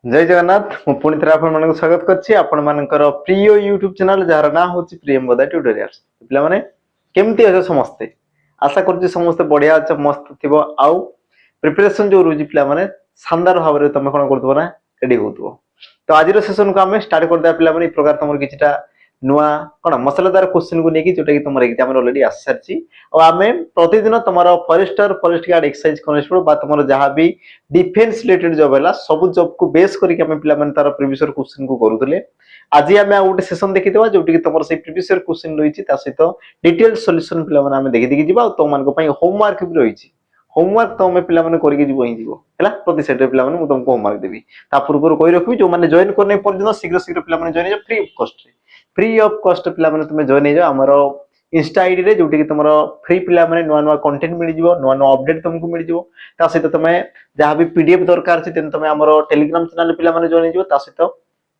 जय जगन्नाथ मु पुणी थे आपन स्वागत करछि आपण मानकर प्रिय यूट्यूब चैनल जार ना होछि प्रियम बदा ट्यूटोरियल्स पिला माने केमती अछ समस्ते आशा करछि समस्ते बढ़िया अछ मस्त थिबो आउ प्रिपरेशन जो रुजि पिला माने शानदार भाव रे तमे कोन करथबो ना रेडी होतबो तो आज रो सेशन को हमें स्टार्ट कर दे पिला माने प्रकार तमर किछटा नुआ कोन मसलादार क्वेश्चन को नेकी जोटा कि तमर एग्जाम रे ऑलरेडी आसी सारछि और आमे प्रतिदिन तमरो forester forest guard exercise constable बा तमरो जहां भी डिफेंस रिलेटेड जॉब है सब जॉब को बेस करके आम पे तार प्रिवियस क्वेश्चन को करूले आज आम गोटे सेशन देखीदा जोटि तुम से प्रिवियस क्वेश्चन रही सहित डिटेल सॉल्यूशन पे देखी देखी जा तुम होमवर्क भी रही होमवर्क तो आम पे करके जीव ही जीव है प्रति सेट पे तुमको होमवर्क देवी पूर्व कही रखी जो मैंने जॉइन करने पर्यटन शीघ्र शीघ्र पे जॉइन फ्री ऑफ कॉस्ट पे तुम जॉइन होमर इंस्टा आईडी रे जोटी कि तुम फ्री पिला माने नुआ नुआ कंटेंट मिल जिवो नुआ नुआ अपडेट तुमको मिल जिवो ता सहित तुम जहाँ भी पीडीएफ दरकार छै तेन तुम हमर टेलीग्राम चैनल पिला माने जॉइन जिवो ता सहित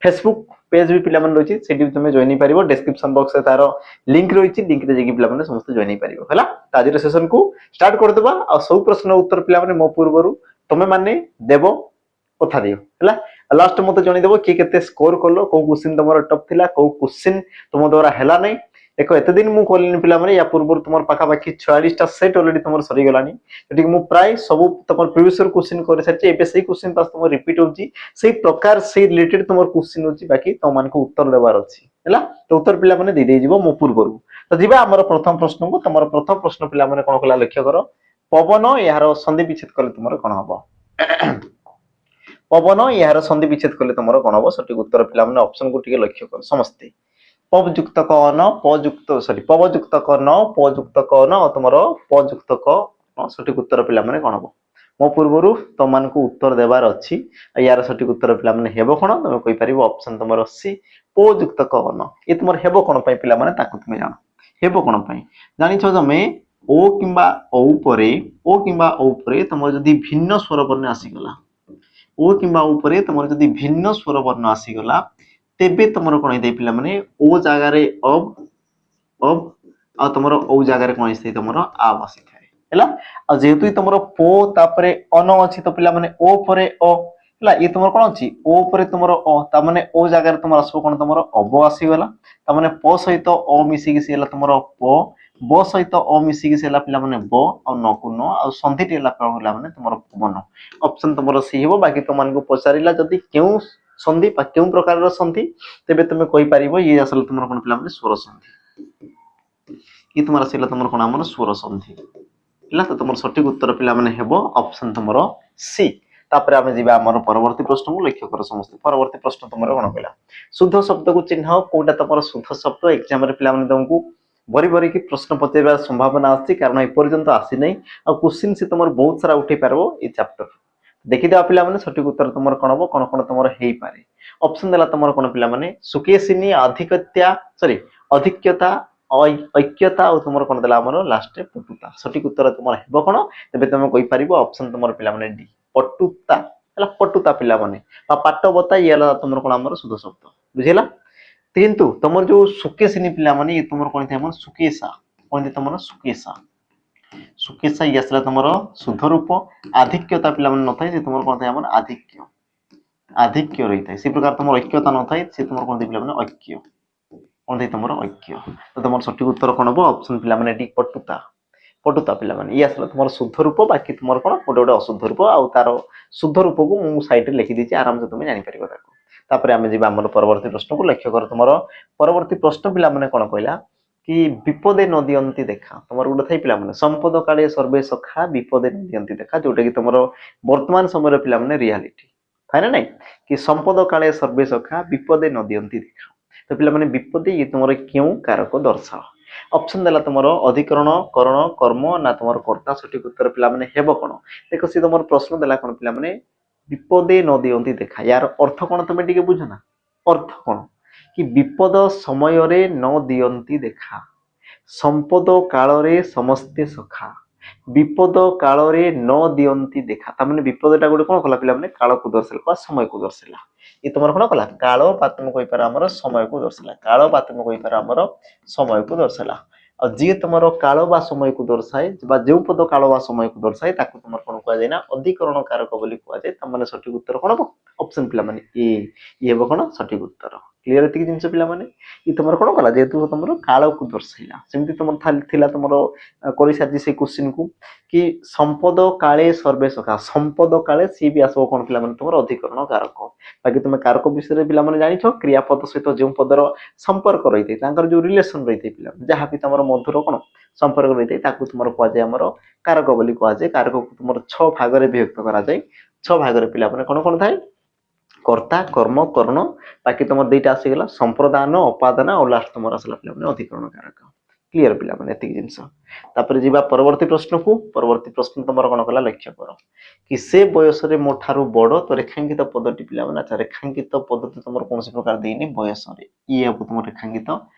फेसबुक पेज भी पिला माने रही सेठी तुम जॉइन पारिबो डिस्क्रिप्शन बॉक्स रे तार लिंक रही लिंक रे जेकी पिला माने समस्त जॉइन पारिबो हला आज रो सेशन को स्टार्ट कर देबा आ सब प्रश्न उत्तर पिला माने मो पूर्वरु तुम माने देबो कथा दियो हला लास्ट मते जणी देबो कि केते स्कोर करलो को क्वेश्चन तमरो टप थिला को क्वेश्चन तुम द्वारा हैला नै देखो एत दिन मु कलिन पिला माने या पूर्व तुम पाखापाखि 46 टा सेट ऑलरेडी तुम सरी गलानी जेटी मु प्राय सब तुम प्रीवियस क्वेश्चन कर सारछि एबे सेही क्वेश्चन पास तुम रिपीट होछि सेही प्रकार से रिलेटेड तुम क्वेश्चन होछि बाकी तुम मान को उत्तर देबार अछि हैला तो उत्तर पिला माने दे जिवो मु पूर्व तो जिबा हमर प्रथम प्रश्न को तुम प्रथम प्रश्न पिला माने कोन कला लक्ष्य करो पवन यार संधि विच्छेद करले तुमर कोन हबो पवन यार संधि विच्छेद करले तुमर कोन हबो सठिक उत्तर पिला माने ऑप्शन को टिके लक्ष्य कर समस्ते पयुक्त क न पयुक्त सॉरी पवयुक्त क न पयुक्त क न तुमर पयुक्त क सठिक उत्तर पिला माने कोन हबो मो पूर्वरु तुम मान को उत्तर देबार अछि यार सठिक उत्तर पिला माने हेबो कोन तुम कहि परिबो ऑप्शन तुमर सी पयुक्त क न ए तुमर हेबो कोन पई पिला माने ताकु तुम जानो हेबो कोन पई जानि छ जमे ओ किंबा औ परे तुमर जदी भिन्न स्वर वर्ण आसी गला ओ किंबा औ परे तुमर जदी भिन्न स्वर वर्ण आसी गला तेबे तुमर कोन हेतै पिला माने ओ जागा रे अब आ तुमर ओ जागा रे कोन हेतै तुमर आ आसी थाए हैला आ जेतु तुमर पो तापरे अन अछि तो पिला माने ओ परे अ हैला ये तुमर कोन अछि ओ परे तुमर अ ता माने ओ जागा रे तुमर आसो कोन तुमर अब आसी गला ता माने प सहित अ मिसी कि सेला तुमर प ब सहित अ मिसी कि सेला पिला माने ब आ न को न आ संधि टेला पिला माने तुमर पवन ऑप्शन तुमर सी हेबो बाकी तुम मान को पचारिला जदी केउ संधि पा केउ प्रकार रो संधि तेबे तुम कहि परिबो ये असल तुमर कोन पिला माने स्वर संधि कि तुमर सेला तुमर कोन हमर स्वर संधि हला तो तुमर सठिक उत्तर पिला माने हेबो ऑप्शन तुमर सी तापर आमे जिबा हमर परवर्ती प्रश्न को लक्ष्य कर समस्त परवर्ती प्रश्न तुमर कोन कहला शुद्ध शब्द को चिन्ह कोटा तुमर शुद्ध शब्द एग्जाम रे पिला माने तुमको बरी बरी की प्रश्न पचेबा संभावना अछि कारण ए पर्यंत आसी नै आ क्वेश्चन से तुमर बहुत सारा उठै पारबो ए चैप्टर देखि दा पिला माने सठिक उत्तर तुमर कोन हबो कोन तुमर हेई पारे ऑप्शन देला तुमर कोन पिला माने सुकेसिनी अधिकत्या सॉरी अधिक्यता ऐक्यता और तुमर कोन देला हमर लास्ट पटुता सठिक उत्तर तुमर हेबो कोन तबे तुम कहि परिबो ऑप्शन तुमर पिला माने डी पटुता हला पटुता पिला माने बा पाठ बता येला तुमर कोन हमर शुद्ध शब्द बुझिला किंतु तुमर जो सुकेसिनी पिला माने ये तुमर कोन थे हमर सुकेसा कोन थे तुमर सुकेसा सुकेसा ये असला तुमर शुद्ध रूप आधिक्यता पिला माने नथाय से तुमर कोन थे हमर आधिक्य आधिक्य रही था इसी प्रकार तुम ऐक्यता न थाए से तुम कोन पिला माने ऐक्य कोन थे तुमर ऐक्य तो तुमर सठिक उत्तर कोन हबो ऑप्शन पिला माने डी पटुता पटुता पिला माने ये असला तुमर शुद्ध रूप बाकी तुमर कोन गोटे गोटे अशुद्ध रूप आ तार शुद्ध रूप को मु साइड रे लिखि दिछि आराम से तुम जानि परिबो ताको तापर आमे जिबा हमर परवर्ती प्रश्न को लक्ष्य कर तुमर परवर्ती प्रश्न पिला माने कोन कहला कि विपदे नदियंती देखा तुमर गोटे थाई पिला माने संपद काले सर्वे सखा विपदे नदियंती देखा जोटा कि तुमर वर्तमान समय रे पिला माने रियलिटी फाइना नै कि संपद काले सर्वे सखा विपदे नदियंती देखा तो पिला माने विपदे ये तुमर क्यों कारक दर्शाओ ऑप्शन देला तुमर अधिकरण करण कर्म ना तुमर कर्ता सठिक उत्तर पिला माने हेबो कोन देखो से तुमर प्रश्न देला कोन पिला माने विपदे नदियंती देखा यार अर्थ कोन तमे टिके बुझो ना अर्थ कोन कि विपद समय रे न दियंती देखा संपद काल रे समस्ते सखा विपद काल रे न दियंती देखा ता माने विपदटा गोटे कोन कला पिला माने काल को दर्शाला समय को दर्शाला ये तुमर कोन कला काल बा तुम कहि पार हमर समय को दर्शाला काल बा तुम कहि पार हमर समय को दर्शाला ଆଉ ଯିଏ ତୁମର କାଳ ବା ସମୟକୁ ଦର୍ଶାଏ ବା ଯେଉଁ ପଦ କାଳ ବା ସମୟକୁ ଦର୍ଶାଏ ତାକୁ ତୁମର କ'ଣ କୁହାଯାଏ ନା ଅଧିକରଣ କାରକ ବୋଲି କୁହାଯାଏ। ତାମାନେ ସଠିକ ଉତ୍ତର କ'ଣ ହବ? ଅପସନ ପିଲାମାନେ ଇଏ ହେବ କ'ଣ ସଠିକ ଉତ୍ତର। କ୍ଲିୟର ଏତିକି ଜିନିଷ ପିଲାମାନେ। ଇ ତୁମର କ'ଣ କଲା ଯେହେତୁ ତୁମର କାଳକୁ ଦର୍ଶାଇଲା। ସେମିତି ତୁମର ଥିଲା ତୁମର କରିସାରିଛି ସେଇ କ୍ୱେଶ୍ଚିନ୍କୁ କି ସମ୍ପଦ କାଳେ ସର୍ବେ ସଖା। ସମ୍ପଦ କାଳେ ସିଏ ବି ଆସିବ କ'ଣ ପିଲାମାନେ ତୁମର ଅଧିକରଣ କାରକ। ବାକି ତୁମେ କାରକ ବିଷୟରେ ପିଲାମାନେ ଜାଣିଛ କ୍ରିୟାପଦ ସହିତ ଯେଉଁ ପଦର ସମ୍ପର୍କ ରହିଥାଏ ତାଙ୍କର ଯେଉଁ ରିଲେସନ ରହିଥାଏ ପିଲାମାନେ ଯାହା ବି ତୁମର ମଧୁର କ'ଣ ସମ୍ପର୍କ ରହିଥାଏ ତାକୁ ତୁମର କୁହାଯାଏ ଆମର କାରକ ବୋଲି କୁହାଯାଏ। କାରକକୁ ତୁମର 6 ଭାଗରେ ବିଭକ୍ତ କରାଯାଏ। 6 ଭାଗରେ ପିଲାମାନେ କ'ଣ କ'ଣ ଥାଏ? କର୍ତ୍ତା କର୍ମ କରଣ ବାକି ତୁମର ଦୁଇଟା ଆସିଗଲା ସମ୍ପ୍ରଦାନ ଅପାଦାନ ଆଉ ଲାଷ୍ଟ ତୁମର ଆସିଲା ପିଲାମାନେ ଅଧିକରଣ କାରକ। କ୍ଲିୟର ପିଲାମାନେ ଏତିକି ଜିନିଷ। ତାପରେ ଯିବା ପରବର୍ତ୍ତୀ ପ୍ରଶ୍ନକୁ। ପରବର୍ତ୍ତୀ ପ୍ରଶ୍ନ ତୁମର କ'ଣ କଲା ଲକ୍ଷ୍ୟ କର କି ସେ ବୟସରେ ମୋ ଠାରୁ ବଡ଼ ତ ରେଖାଙ୍କିତ ପଦଟି ପିଲାମାନେ। ଆଚ୍ଛା ରେଖାଙ୍କିତ ପଦଟି ତୁମର କୌଣସି ପ୍ରକାର ଦେଇନି ବୟସରେ ଇଏ ହେବ ତୁମର ରେଖାଙ୍କିତ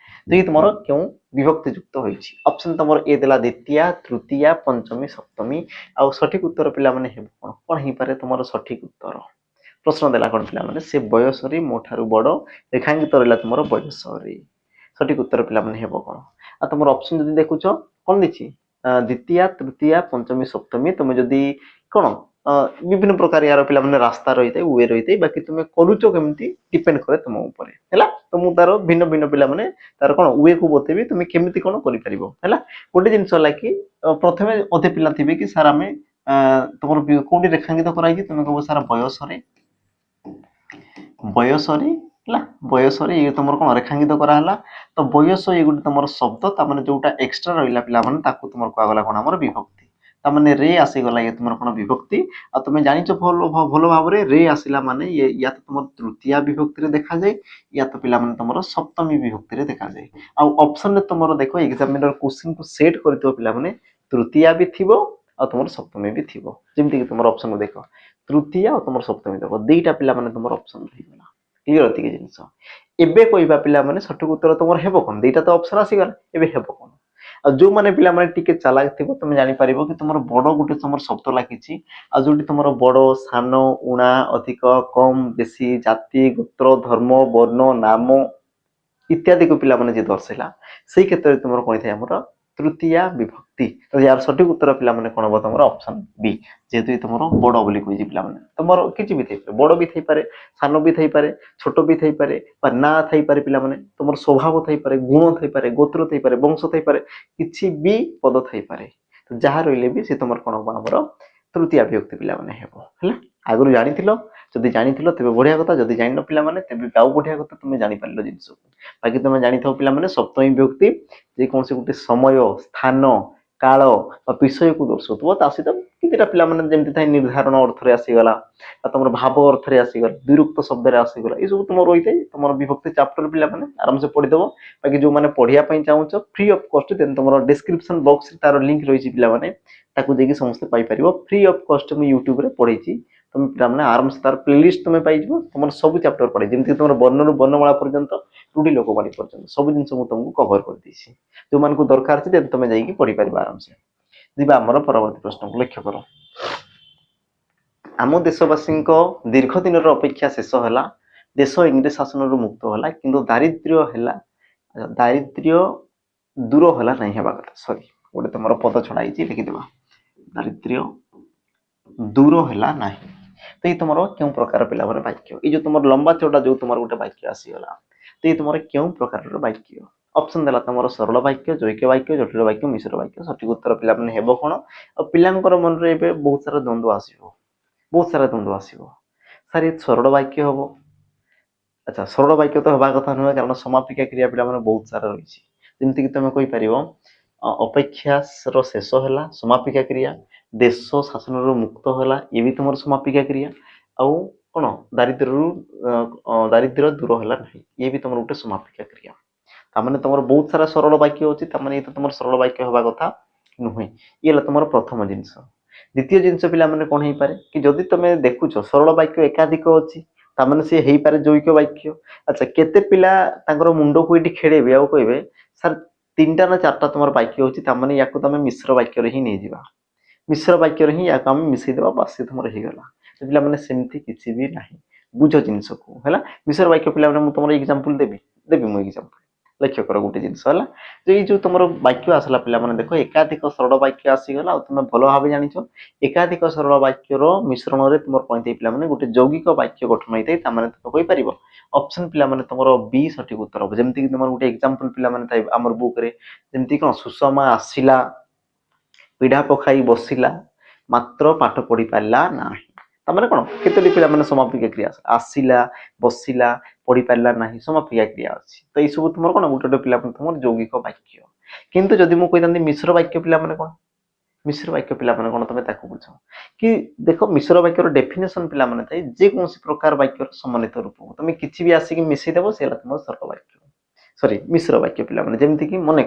ଦୁଇ ତୁମର କେଉଁ ବିଭକ୍ତି ଯୁକ୍ତ ହୋଇଛି। ଅପସନ ତୁମର ଏ ଦେଲା ଦ୍ୱିତୀୟା ତୃତୀୟା ପଞ୍ଚମୀ ସପ୍ତମୀ ଆଉ ସଠିକ ଉତ୍ତର ପିଲାମାନେ ହେବ କ'ଣ? କ'ଣ ହେଇପାରେ ତୁମର ସଠିକ ଉତ୍ତର? ପ୍ରଶ୍ନ ଦେଲା କ'ଣ ପିଲାମାନେ ସେ ବୟସରେ ମୋ ଠାରୁ ବଡ଼ ରେଖାଙ୍କିତ ରହିଲା ତୁମର ବୟସରେ। ସଠିକ ଉତ୍ତର ପିଲାମାନେ ହେବ କ'ଣ? ଆଉ ତୁମର ଅପସନ ଯଦି ଦେଖୁଛ କ'ଣ ଦେଇଛି ଦ୍ୱିତୀୟା ତୃତୀୟା ପଞ୍ଚମୀ ସପ୍ତମୀ। ତୁମେ ଯଦି କ'ଣ ବିଭିନ୍ନ ପ୍ରକାର ୟାର ପିଲାମାନେ ରାସ୍ତା ରହିଥାଏ ୱେ ରହିଥାଏ ବାକି ତୁମେ କରୁଛ କେମିତି ଡିପେଣ୍ଡ କରେ ତୁମ ଉପରେ ହେଲା। ତ ମୁଁ ତାର ଭିନ୍ନ ଭିନ୍ନ ପିଲାମାନେ ତାର କ'ଣ ୱେକୁ ବତେଇବି ତୁମେ କେମିତି କ'ଣ କରିପାରିବ ହେଲା। ଗୋଟେ ଜିନିଷ ହେଲା କି ପ୍ରଥମେ ଅଧେ ପିଲା ଥିବେ କି ସାର୍ ଆମେ ତୁମର କୋଉଠି ରେଖାଙ୍କିତ କରାଯାଇଛି ତୁମେ କହିବ ସାର୍ ବୟସରେ ହେଲା ବୟସରେ ଇଏ ତୁମର କ'ଣ ରେଖାଙ୍କିତ କରାହେଲା। ତ ବୟସ ଇଏ ଗୋଟେ ତୁମର ଶବ୍ଦ ତାମାନେ ଯୋଉଟା ଏକ୍ସଟ୍ରା ରହିଲା ପିଲାମାନେ ତାକୁ ତୁମର କୁହାଗଲା କ'ଣ ଆମର ବିଭକ୍ତି। ତାମାନେ ରେ ଆସିଗଲା ଇଏ ତୁମର କ'ଣ ବିଭକ୍ତି। ଆଉ ତୁମେ ଜାଣିଛ ଭଲ ଭାବରେ ରେ ଆସିଲା ମାନେ ୟା ତ ତୁମର ତୃତୀୟା ବିଭକ୍ତିରେ ଦେଖାଯାଏ ୟା ତ ପିଲାମାନେ ତୁମର ସପ୍ତମୀ ବିଭକ୍ତିରେ ଦେଖାଯାଏ। ଆଉ ଅପସନରେ ତୁମର ଦେଖ ଏକ୍ସାମିନର କ୍ୱେଶ୍ଚିନ୍କୁ ସେଟ୍ କରିଥିବ ପିଲାମାନେ ତୃତୀୟା ବି ଥିବ ଆଉ ତୁମର ସପ୍ତମୀ ବି ଥିବ। ଯେମିତିକି ତୁମର ଅପସନକୁ ଦେଖ ତୃତୀୟା ଆଉ ତୁମର ସପ୍ତମୀ ଦେଖ ଦୁଇଟା ପିଲାମାନେ ତୁମର ଅପସନ ରହିଗଲା। କ୍ଲିୟର ଏତିକି ଜିନିଷ। ଏବେ କହିବା ପିଲାମାନେ ସଠିକ ଉତ୍ତର ତୁମର ହେବ କ'ଣ? ଦୁଇଟା ତ ଅପସନ ଆସିଗଲା ଏବେ ହେବ କ'ଣ? ଆଉ ଯେଉଁମାନେ ପିଲାମାନେ ଟିକେ ଚାଲାକ ଥିବ ତୁମେ ଜାଣିପାରିବ କି ତୁମର ବଡ଼ ଗୋଟେ ତୁମର ଶବ୍ଦ ଲାଗିଛି ଆଉ ଯୋଉଠି ତୁମର ବଡ଼ ସାନ ଉଣା ଅଧିକ କମ ବେଶୀ ଜାତି ଗୋତ୍ର ଧର୍ମ ବର୍ଣ୍ଣ ନାମ ଇତ୍ୟାଦିକୁ ପିଲାମାନେ ଯିଏ ଦର୍ଶାଇଲା ସେଇ କ୍ଷେତ୍ରରେ ତୁମର କ'ଣ ହେଇଥାଏ ଆମର ତୃତୀୟା ବିଭକ୍ତି। ତ ୟାର ସଠିକ ଉତ୍ତର ପିଲାମାନେ କ'ଣ ହେବ ତୁମର ଅପସନ ବି। ଯେହେତୁ ତୁମର ବଡ଼ ବୋଲି କହିଛି ପିଲାମାନେ ତୁମର କିଛି ବି ଥାଇପାରେ ବଡ଼ ବି ଥାଇପାରେ ସାନ ବି ଥାଇପାରେ ଛୋଟ ବି ଥାଇପାରେ ବା ନାଁ ଥାଇପାରେ ପିଲାମାନେ ତୁମର ସ୍ୱଭାବ ଥାଇପାରେ ଗୁଣ ଥାଇପାରେ ଗୋତ୍ର ଥାଇପାରେ ବଂଶ ଥାଇପାରେ କିଛି ବି ପଦ ଥାଇପାରେ। ତ ଯାହା ରହିଲେ ବି ସେ ତୁମର କ'ଣ ହେବ ଆମର ତୃତୀୟା ବିଭକ୍ତି ପିଲାମାନେ ହେବ ହେଲା। ଆଗରୁ ଜାଣିଥିଲ ଯଦି ଜାଣିଥିଲ ତେବେ ବଢ଼ିଆ କଥା ଯଦି ଜାଣିନ ପିଲାମାନେ ତେବେ ଆଉ ବଢ଼ିଆ କଥା ତୁମେ ଜାଣିପାରିଲ ଜିନିଷକୁ। ବାକି ତୁମେ ଜାଣିଥାଉ ପିଲାମାନେ ସପ୍ତମୀ ବିଭକ୍ତି ଯେକୌଣସି ଗୋଟେ ସମୟ ସ୍ଥାନ କାଳ ବା ବିଷୟକୁ ଦର୍ଶାଉଥିବ ତା ସହିତ କିଛିଟା ପିଲାମାନେ ଯେମିତି ଥାଏ ନିର୍ଦ୍ଧାରଣ ଅର୍ଥରେ ଆସିଗଲା ବା ତୁମର ଭାବ ଅର୍ଥରେ ଆସିଗଲା ବିରୁକ୍ତ ଶବ୍ଦରେ ଆସିଗଲା ଏସବୁ ତୁମର ରହିଥାଏ ତୁମର ବିଭକ୍ତି ଚାପ୍ଟର ପିଲାମାନେ ଆରାମସେ ପଢ଼ିଦେବ। ବାକି ଯେଉଁମାନେ ପଢ଼ିବା ପାଇଁ ଚାହୁଁଛ ଫ୍ରି ଅଫ୍ କଷ୍ଟ ଦେନ୍ ତୁମର ଡେସ୍କ୍ରିପସନ ବକ୍ସରେ ତାର ଲିଙ୍କ ରହିଛି ପିଲାମାନେ ତାକୁ ଯାଇକି ସମସ୍ତେ ପାଇପାରିବ। ଫ୍ରି ଅଫ୍ କଷ୍ଟ ମୁଁ ୟୁଟ୍ୟୁବରେ ପଢ଼େଇଛି ତୁମେ ପିଲାମାନେ ଆରାମସେ ତାର ପ୍ଲେଲିଷ୍ଟ ତୁମେ ପାଇଯିବ ତୁମର ସବୁ ଚାପ୍ଟର ପଢ଼େ ଯେମିତି ତୁମର ବର୍ଣ୍ଣରୁ ବର୍ଣ୍ଣମାଳା ପର୍ଯ୍ୟନ୍ତ ରୁଢ଼ି ଲୋକବାଣୀ ପର୍ଯ୍ୟନ୍ତ ସବୁ ଜିନିଷ ମୁଁ ତୁମକୁ କଭର କରିଦେଇଛି। ଯେଉଁମାନଙ୍କୁ ଦରକାର ଅଛି ଦେନ୍ ତୁମେ ଯାଇକି ପଢ଼ିପାରିବ ଆରାମସେ। ଯିବା ଆମର ପରବର୍ତ୍ତୀ ପ୍ରଶ୍ନକୁ ଲକ୍ଷ୍ୟ କର। ଆମ ଦେଶବାସୀଙ୍କ ଦୀର୍ଘ ଦିନର ଅପେକ୍ଷା ଶେଷ ହେଲା ଦେଶ ଇଂରେଜ ଶାସନରୁ ମୁକ୍ତ ହେଲା କିନ୍ତୁ ଦାରିଦ୍ର୍ୟ ଦୂର ହେଲା ନାହିଁ ହେବା କଥା ସରି ଗୋଟେ ତୁମର ପଦ ଛଡ଼ା ହେଇଛି ଲେଖିଦେବା ଦାରିଦ୍ର୍ୟ ଦୂର ହେଲା ନାହିଁ। ତ ଏଇ ତୁମର କେଉଁ ପ୍ରକାର ପିଲାମାନେ ବାକ୍ୟ ଏଇ ଯେଉଁ ତୁମର ଲମ୍ବା ଚଉଡ଼ା ଯେଉଁ ତୁମର ଗୋଟେ ବାକ୍ୟ ଆସିଗଲା ତ ଏଇ ତୁମର କେଉଁ ପ୍ରକାରର ବାକ୍ୟ? ଅପସନ ଦେଲା ତୁମର ସରଳ ବାକ୍ୟ ଯୌଗିକ ବାକ୍ୟ ଜଟିଳ ବାକ୍ୟ ମିଶ୍ର ବାକ୍ୟ। ସଠିକ ଉତ୍ତର ପିଲାମାନେ ହେବ କ'ଣ? ଆଉ ପିଲାଙ୍କର ମନରେ ଏବେ ବହୁତ ସାରା ଦ୍ୱନ୍ଦ୍ୱ ଆସିବ ସାର୍ ଏ ସରଳ ବାକ୍ୟ ହେବ। ଆଚ୍ଛା ସରଳ ବାକ୍ୟ ତ ହେବା କଥା ନୁହେଁ କାରଣ ସମାପିକା କ୍ରିୟା ପିଲାମାନେ ବହୁତ ସାରା ରହିଛି। ଯେମିତିକି ତୁମେ କହିପାରିବ ଅପେକ୍ଷାର ଶେଷ ହେଲା ସମାପିକା କ୍ରିୟା ଦେଶ ଶାସନରୁ ମୁକ୍ତ ହେଲା ଇଏ ବି ତୁମର ସମାପିକା କ୍ରିୟା ଆଉ କ'ଣ ଦାରିଦ୍ର୍ୟ ଦୂର ହେଲା ନାହିଁ ଇଏ ବି ତୁମର ଗୋଟେ ସମାପିକା କ୍ରିୟା। ତାମାନେ ତୁମର ବହୁତ ସାରା ସରଳ ବାକ୍ୟ ଅଛି ତାମାନେ ଏ ତ ତୁମର ସରଳ ବାକ୍ୟ ହେବା କଥା ନୁହେଁ। ଇଏ ହେଲା ତୁମର ପ୍ରଥମ ଜିନିଷ। ଦ୍ୱିତୀୟ ଜିନିଷ ପିଲାମାନେ କ'ଣ ହେଇପାରେ କି ଯଦି ତୁମେ ଦେଖୁଛ ସରଳ ବାକ୍ୟ ଏକାଧିକ ଅଛି ତାମାନେ ସିଏ ହେଇପାରେ ଯୌଗିକ ବାକ୍ୟ। ଆଚ୍ଛା କେତେ ପିଲା ତାଙ୍କର ମୁଣ୍ଡକୁ ଏଠି ଖେଳେଇବେ ଆଉ କହିବେ ସାର୍ 3ଟା ନା 4ଟା ତୁମର ବାକ୍ୟ ଅଛି ତାମାନେ ୟାକୁ ତୁମେ ମିଶ୍ର ବାକ୍ୟରେ ହିଁ ନେଇଯିବା ମିଶ୍ର ବାକ୍ୟରେ ହିଁ ୟାକୁ ଆମେ ମିଶେଇଦେବା ବାସ୍ ସେ ତୁମର ହେଇଗଲା। ପିଲାମାନେ ସେମିତି କିଛି ବି ନାହିଁ ବୁଝ ଜିନିଷକୁ ହେଲା। ମିଶ୍ର ବାକ୍ୟ ପିଲାମାନେ ମୁଁ ତୁମର ଏକ୍ସାମ୍ପଲ ଦେବି ମୁଁ ଏକ୍ସାମ୍ପଲ लक्ष्य कर गोटे जिनस है जो तुम वाक्य आसला पे देख एकाधिक सरल वाक्य आसीगला तुम भल भाव जाच एकाधिक सरल वाक्यर मिश्रण में तुम कौन पे गोटे यौगिक वाक्य गठन होता है तुम कहीपर ऑप्शन पे तुम बी सठिक उत्तर हम जमीक तुम गोटे एग्जांपल पे आम बुक रे जमती कौन सुषमा आसला पीढ़ा पकाई बसला मात्र पाठ पढ़ी पारा ना तमें कौन केतोटी पे समापिका क्रिया आसला बसला पढ़ी पारा ना समापिका क्रिया अच्छी तो यू तुम कौन गोटे गोटे पे तुम यौगिक वाक्य किंतु जदि मुझे कहती मिश्र वाक्य पे कौन मिश्र वाक्य पे कौन तुम बुझ कि देख मिश्र वाक्यर डेफिनेसन पे जेकोसी प्रकार वाक्यर सम्मानित रूप तुम किसी भी आसिक मिसईदेव से तुम सरल वाक्य सॉरी मिश्र वाक्य पे जमीक मन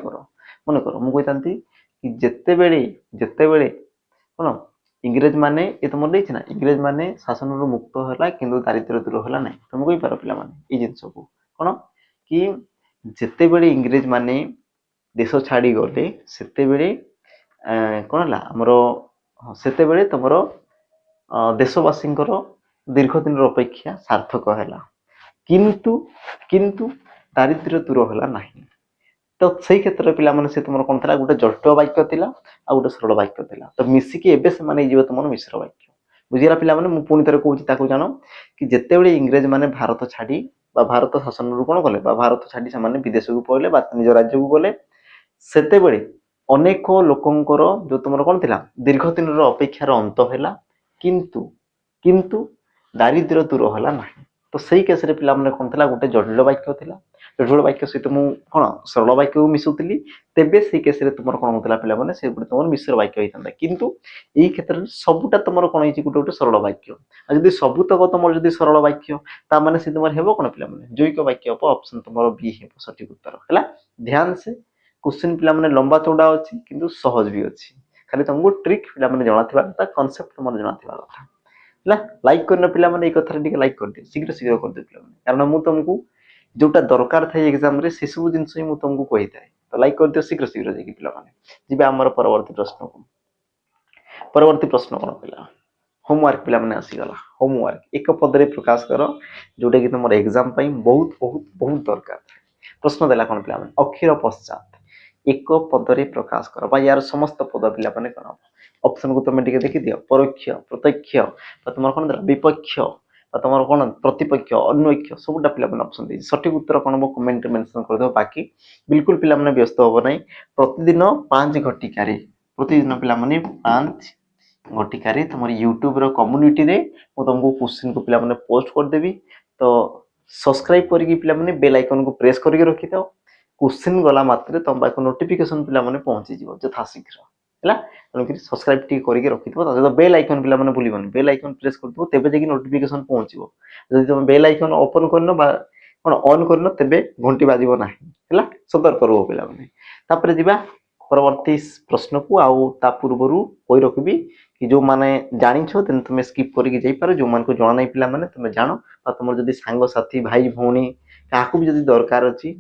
कर मुझे कि जिते कौन इंग्रेज माने ये तुम देख ना इंग्रेज माने शासन रु मुक्त है किंतु दारिद्र्य दूर है ना तुम कही पार पे जिनस को कौन कि जिते बड़े इंग्रेज माने देश छाड़ी गले से कौन है आमर से तुम देशवासी दीर्घ दिन अपेक्षा सार्थक है किंतु किंतु दारिद्र्य दूर है ना तो सही क्षेत्र पे से तुम कौन था गोटे जटिल वाक्य थिला आ गोटे सरल वाक्य थिला तो मिसिकी एबे से माने जीव तुम मिश्र वाक्य बुझीला पिला माने मु पुणी थरे कहूची ताको जानो कि जेते बेले इंग्रेज माने भारत छाड़ी भारत शासन रु कोन गले भारत छाड़ी से माने विदेश को पळले निज राज्य को गले सेते बेले अनेक लोकंकर जो तुम कौन थिला दीर्घ दिन अपेक्षार अंत हैला किंतु किंतु दारिद्र्य दूर है ना तो सही केस रे पिला माने कौन थिला गोटे जटिल वाक्य थिला जटिल वाक्य सहित मु कौन सरल वाक्य को मिसुली तेबे से केस रे तुम कौन होता पे से तुम मिश्र वाक्य होता किंतु यही क्षेत्र में सबूटा तुम कौन होती गोटे गोटे सरल वाक्य जब सबुतक तुम जब सरल वाक्य ताने से तुम हे कौन पे जैविक वाक्य हम ऑप्शन तुम बी हे सठिक उत्तर है ध्यान से क्वेश्चन पे लंबा चौड़ा अच्छी किंतु सहज भी अच्छी खाली तुमको ट्रिक पे जाना कथा कनसेप्ट तुम जाना कथा है लाइक करना पे कथा लाइक कर दिए शीघ्र शीघ्र कर दिए पे कारण मुझे तुमको जोटा दरकार था एग्जाम रे से सब जिन ही तुमको कही थाए तो लाइक कर दियो शीघ्र शीघ्र जाकि पे जी आमर परवर्ती प्रश्न को परवर्ती प्रश्न कौन पिला होमवर्क पे आसीगला होमवर्क एक पदरे प्रकाश कर जोटा कि तुम एग्जाम बहुत बहुत बहुत दरकार प्रश्न देला कौन पे अक्षर पश्चात एक पदरे प्रकाश कर यार समस्त पद पिला कौन ऑप्शन को तुम देखी दियो परोक्ष प्रत्यक्ष तुम कौन विपक्ष तुम कौन प्रतिपक्ष अन्वक्ष सबूटा पे ऑप्शन दे सठिक उत्तर कौन हम कमेंट मेंशन कर दो बाकी बिल्कुल पिला माने व्यस्त हो नहीं प्रतिदिन 5 घटिकार प्रतिदिन पिला माने 5 घटिकार तुम यूट्यूब रो कम्युनिटी रे मु तुमको क्वेश्चन को पिला माने पोस्ट कर देबी तो सब्सक्राइब करके पिला माने बेल आइकन को प्रेस करके रखि थाओ क्वेश्चन गला मात्रे तुम पाक नोटिफिकेशन पिला माने पहुंची जीवो यथा शीघ्र है तेणुक सब्सक्राइब टी करके रखि तो बेल आइकन पे भूलबन बेल आइकन प्रेस कर तेज जाकि नोटिफिकेशन पहुंचो जब तुम बेल आइकन ओपन करन कौन ऑन करन तेबे घंटी बाजिबो नाही है सतर्क रहो पिला माने तापर जीवा परवर्ती प्रश्न को आउ ता पूर्वरु कोई रखबी कि जो माने जानिछो तेन तुम स्किप करके जाई पारो जो मान को जाना नहीं पिला माने तुम जानो आ तुम जदी सांग साथी भाई भौणी काकू भी जदी दरकार अछि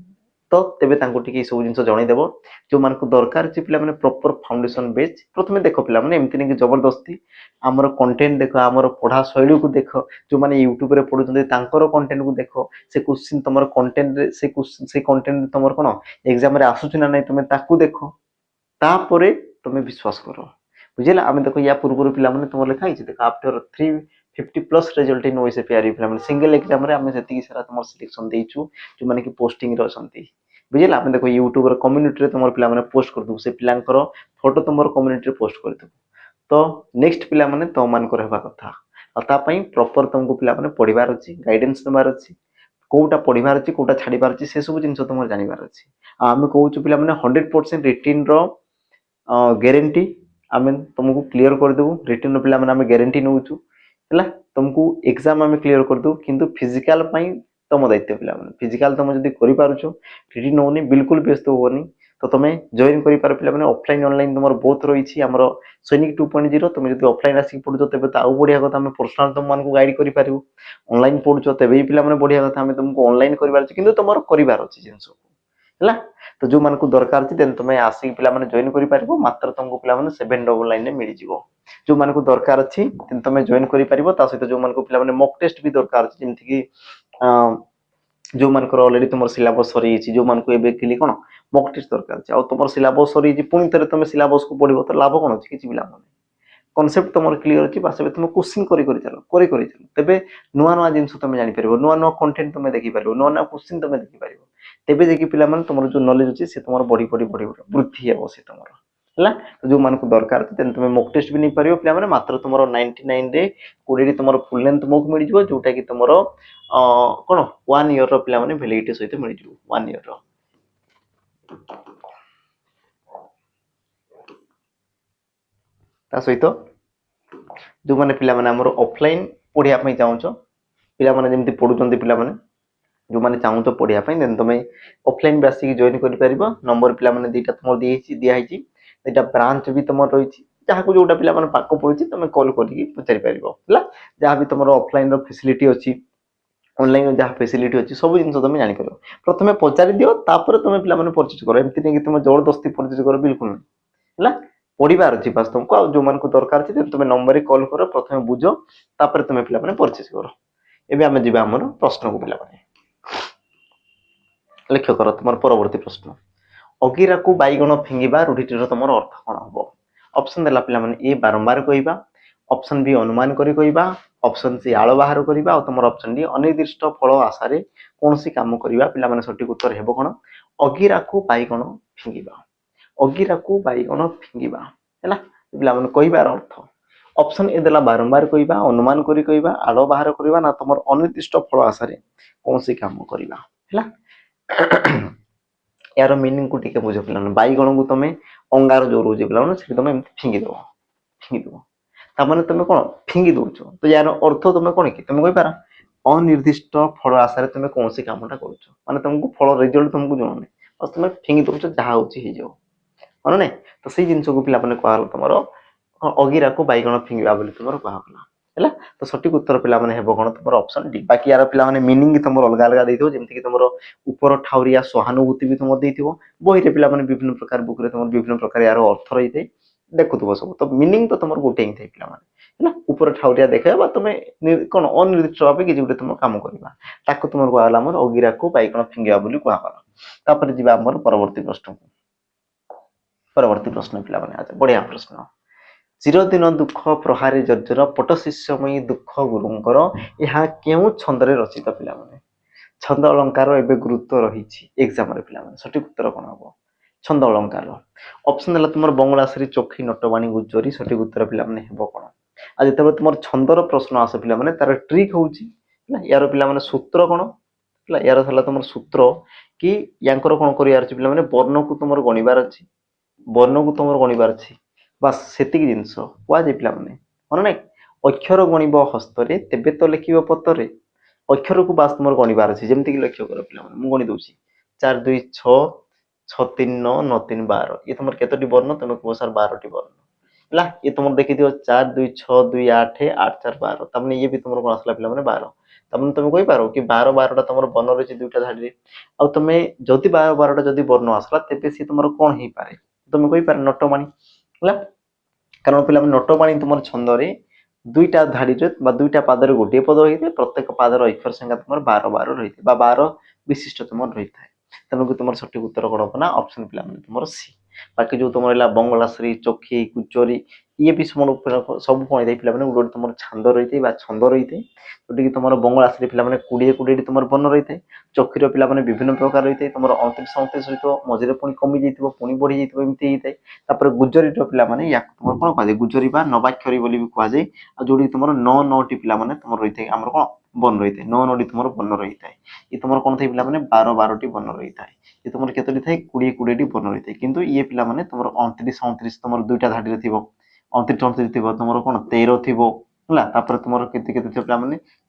तो तेबे तांको टिके सब जिंस जणै देबो जो मान को दरकार अछि पिला माने प्रॉपर फाउंडेशन बेस प्रथमे देखो पिला माने एमति नै कि जबरदस्ती हमर कंटेंट देखो हमर पढ़ा शैली को देखो जो माने यूट्यूब रे पढुछन्ते तांकर कंटेंट को देखो से क्वेश्चन तमर कंटेंट रे से क्वेश्चन से कंटेंट तमर कोन एग्जाम रे आसुछ ना नै तुमे ताकू देखो तापरे तुमे विश्वास करो बुझिला आमे देखो या पूर्व पिला माने तुम लिखा हिचे देखो after 350 plus result in OSA PR पिला माने सिंगल एग्जाम रे आमे सेति सारा तुम सिलेक्शन देइछु जो माने कि पोस्टिंग रे असंती बुझिला आमे देखो यूट्यूब रे कम्युनिटी रे तुम पिला माने पोस्ट कर दउ से पिलांकर फोटो तुम कम्युनिटी रे पोस्ट कर दउ तो नेक्स्ट पिला माने तो मान को रहबा कथा अता पई प्रॉपर तुमको पिला माने पढिबार अछि गाइडेंस नबार अछि कोटा पढिबार अछि कोटा छाडिबार अछि से सब जिंस तुम जानिबार अछि आमे कहउछु पिला माने 100% रिटन रो गारंटी आमे तुमको क्लियर कर देबू रिटन पिला माने आमे गारंटी नउछु हैला तुमको एग्जाम आमे क्लियर कर दउ किंतु फिजिकल पई तुम दायित्व पिला माने फिजिकल तुम जदी करि पारुछो रिटन होनी बिल्कुल व्यस्त होनी तो तुम जॉइन करि पार पिला माने ऑफलाइन ऑनलाइन तुमर बहुत रही छी हमर सैनिक 2.0 तुम जदी ऑफलाइन आसी पढुछो तबे तो आउ बढ़िया कथा हमें पर्सनल तुम मान को गाइड करि पारिबो ऑनलाइन पढुछो तबे पिला माने बढ़िया कथा हमें तुमको ऑनलाइन करिवार छी किंतु तुमर करिवार अछि जिंस हैला तो जो मान को दरकार छी देन तुम आसी पिला माने जॉइन करि पारिबो मात्र तुमको पिला माने 799 ने मिली जिवो जो मान को दरकार अछि देन तुम जॉइन करि पारिबो ता सहित जो मान को पिला माने मॉक टेस्ट भी दरकार छी जेमति कि जो मानकर ऑलरेडी तुम सिलेबस सरी जो मानक एबेक्चुअली कोन मॉक टेस्ट दरकार छै आ तुम सिलेबस सरी पुणी थे तुम सिलेबस को पढ़िबो तो लाभ कोन अछि किछि भी लाभ नहीं कॉन्सेप्ट तुम क्लियर अछि बास तुम क्वेश्चन करी चलो तेबे नुआ नुआ जिंस तुम जानि परबो नुआ नुआ कंटेंट तुम देखि परबो नुआ नुआ क्वेश्चन तुम देखि परबो तेबे जे कि पिला माने तुमर जो नॉलेज अछि से तुमर बड़ी वृद्धि हेबो से तुमर हला तो जो मानक दरकार तेन तुम मॉक टेस्ट भी नहीं पारिबो पिला माने मात्र तुमर 99 रे 20 रे तुमर फुल लेंथ मॉक मिल जिवो जोटा कि तुमर कोन 1 ईयर रो पिला माने वैलिडिटी सहित मिल जिवो 1 ईयर रो ता सहित जो माने पिला माने हमर ऑफलाइन पढिया पई चाहूछो पिला माने जेमति पढुचंती पिला माने जो माने चाहूछो पढिया पई देन तुम ऑफलाइन बेसिक जॉइन करि परिबो नंबर पिला माने दीटा तुमर दिया हिची दीटा ब्रांच भी तुमर रहिची जहा को जोटा पिला माने पाको पढुची तुम कॉल करिकि पचारि परिबो हला जहा भी तुमर ऑफलाइन रो फैसिलिटी अछि ऑनलाइन जहाँ फैसिलिटी अच्छी सब जिन तुम जापर प्रथम पचारि दियो तापर तुम पे परचेज कर एमती नहीं कि तुम जबरदस्ती परचेज कर बिल्कुल नहीं है पढ़ार अच्छी बास तुमको जो मान दरकार अच्छे तुम नंबर कॉल कर प्रथम बुझ तापर तुम पे परचेज कर एबे आमे जिबा हमर प्रश्न को पिला लक्ष्य कर तुम परवर्ती प्रश्न अगिरा को बैगण फिंगिबा रूढ़ीटीर तुम अर्थ कौन हम ऑप्शन देला पिला माने ए बारंबार कहबा ऑप्शन बी अनुमान करी कहबा ऑप्शन सी आळ बाहर करबा और तुमर ऑप्शन डी अनिर्दिष्ट फल आशारे कोनसी काम करबा पिला माने सठिक उत्तर हेबो कोन अगिरा को बैगण फिंगिबा अगिरा को बैगण फिंगिबा हैला पिला माने कहबार अर्थ ऑप्शन ए देला बारंबार कहबा अनुमान करी कहबा आळ बाहर करबा ना तुमर अनिर्दिष्ट फल आशारे कोनसी काम करबा हैला यार मीनिंग को टिके बुझ पिला बैगण को तुम अंगार जो रोजे पिला से तुम फिंगी दो तामाने तुम कौन फिंगी दौच तो यार अर्थ तुम कौन कि तुम कहींपार अनिर्दिष्ट फल आशारे तुम कौन सी कामटा कर माने तुमको फल रिजल्ट तुमको जଣା नहीं बस तुम फिंगी दौच जहाँ हो मन ना तो से जिन को पिला कहला तुम अगिरा को बैगण फिंगा बोली तुम कहला है तो सठिक उत्तर पिला कौन तुम ऑप्शन डी बाकी यार पिला मीनिंग तुम अलग अलग देथिबो जेमति कि तुम ऊपर ठाउरिया सहानुभूति भी तुम देथिबो बही रे पिला विभिन्न प्रकार बुक रे तुम विभिन्न प्रकार यार अर्थ रही थे देखुव सब तो मीनिंग तो तुम गोटे ही थे पिला ऊपर ठाउरिया देखा तुम कौन अनिर्दिष्ट भाव कि गोटे तुम कम करवा ताको तुम कहला अगिरा को बैगण फिंगा बोली कहला तापर जीवा हमर परवर्ती प्रश्न पिला अच्छा बढ़िया प्रश्न चिरदिन दुख प्रहारे जर्जर पटशिष्यमयी दुख गुरुंकर यह केउ छंदरे रचित पिला छंद अलंकार एबे गुरुत्व रही एग्जाम रे पिला सठिक उत्तर कौन हम छंद अलंकार ऑप्शन देला तुम बंगलाश्री चोखी नटवाणी गुजरी सठिक उत्तर पिला हेबो कोन आ जते तुम छंदर प्रश्न आसे पिला तार ट्रिक होउची यार पिला सूत्र कौन यार हला तुम सूत्र कि यांकर कौन करियार अछि पिला वर्ण को तुम गणिबार अछि वर्ण को तुम गणिबार अछि बास सेतिक जिंस कुआ जे पिला मन ना अक्षर गणिब हस्तरे तेबे तो लिखिबो पत्तरे अक्षर को बास तुम गणिबार अछि जेमति कि लक्ष्य कर पिला मु गणि दउची 4 2 6 6 3 9 9 3 12 ये तुम केतोटी वर्ण तुम को सर 12 टी वर्ण हला ये तुम देखि दियो 4 2 6 2 8 8 4 12 तमने ये भी तुम कोन आसला पिला 12 तमने तुम कहि पारो कि 12 12 टा तुम वर्ण रछि दुईटा धाडी रे आ तुम जदि 12 12 टा जदि वर्ण आसला तेबे से तुम कोन हेई पारे तुम कहि पार नटमाणी हला कारण पिला नटवाणी तुम छंद दुईटा धाड़ी दुईटा पादर गोटे पद रही है प्रत्येक पादर अक्षर संख्या तुम 12 12 रही है 12 विशिष्ट तुम रही है तेणुक तुम सठिक उत्तर कौन हम ना ऑप्शन पिला तुम सी बाकी जो तुम रहा बंगलाश्री चोखी गुजरी ये भी सब कौन पिला गोटे तुम छांद रही है छंद रही है जोटि तुम बंगलाश्री पिला 20 20 तुम बन रही है चोखीर पिला विभिन्न प्रकार रही है तुम 29 29 सहित मझे पुणी कमी जाइए पुणी बढ़ी जाइए एमती होता है तापर गुजरी पिला या तुम कौन कह गुजरी बा नवाक्षरी बोली भी कहुए जोड़ी तुम 9 9 टी पिला तुम रही है आम कौन बन रही है 9 9 टी तुम बन रही है ये तुम कौन थे पिला 12 12 टी बन रही है ये तुम केतोटी थे 20 20 टी बन रही है किंतु ये पिला तुम 29 29 तुम दुईटा धाड़ी थी 29 29 थी तुम कौन 13 थी है तापर तुम केते पिला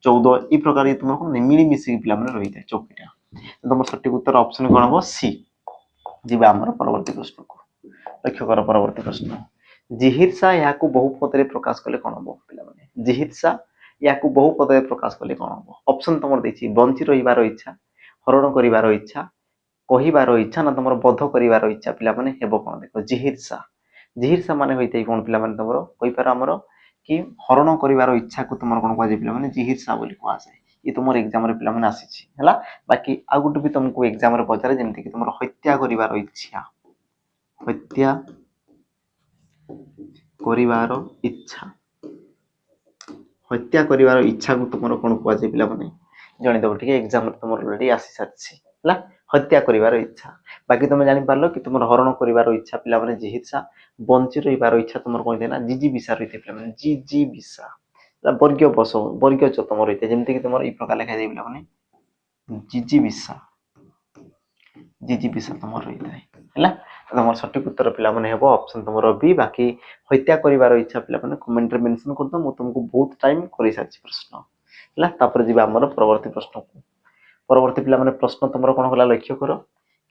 14 ई प्रकार तुम कौन मिलीमिशी पिला रही है चौकीटा तुम सठिक उत्तर ऑप्शन कौन हम सी जीवा आमर परवर्ती प्रश्न को लक्ष्य कर परवर्ती प्रश्न जिहिर्षा या बहुपद प्रकाश कले कौन हम पे जिहिर्षा या बहुपद प्रकाश कले कौन हम ऑप्शन तुम देखिए बंची रहिबार इच्छा हरण करिवार इच्छा कहिबार इच्छा ना तुम बध करिवार इच्छा पिला माने हेबो कौन देख जिहिर्षा जिहिर्षा माने होइते कौन पिला माने तुम कहि पार हमर कि हरण करिवार इच्छा को तुम कौन कह पिला माने जिहिर्षा बोली कह जाए ये तुम एग्जाम रे पिला माने आसीछि हला। बाकी आ गुटे भी तुमको एग्जाम रे पचारे जेमति कि तुमर हत्या करिवार इच्छा, हत्या करिवार इच्छा, हत्या करिवार इच्छा को तुमर कोन कुआ जे पिला माने जणी दब ठीक एग्जाम रे तुमर ऑलरेडी आसी सारछि हला। हत्या करिवार इच्छा, बाकी तुम जानि पारलो कि तुमर हरण करिवार इच्छा पिला माने जिहित्सा, बंची रहिवार इच्छा तुमर कोन देना जिजीबिसा रहिते पिला माने जिजीबिसा वर्ग बस वर्ग च तुमर रहिते जेमति कि तुमर ई प्रकार लिखा दे पिला माने जिजीबिसा, जिजीबिसा तुमर रहिते हला। तुमर सटीक उत्तर पिला माने हेबो ऑप्शन तुमर बी। बाकी हत्या करिवार इच्छा पिला माने कमेंट रे मेंशन कर दो, मु तुमको बहुत टाइम करि सारछि प्रश्न हला। तापर जिबा हमर परवर्ती प्रश्न को, परवर्ती पिला माने प्रश्न तुमर कोन होला लक्ष्य करो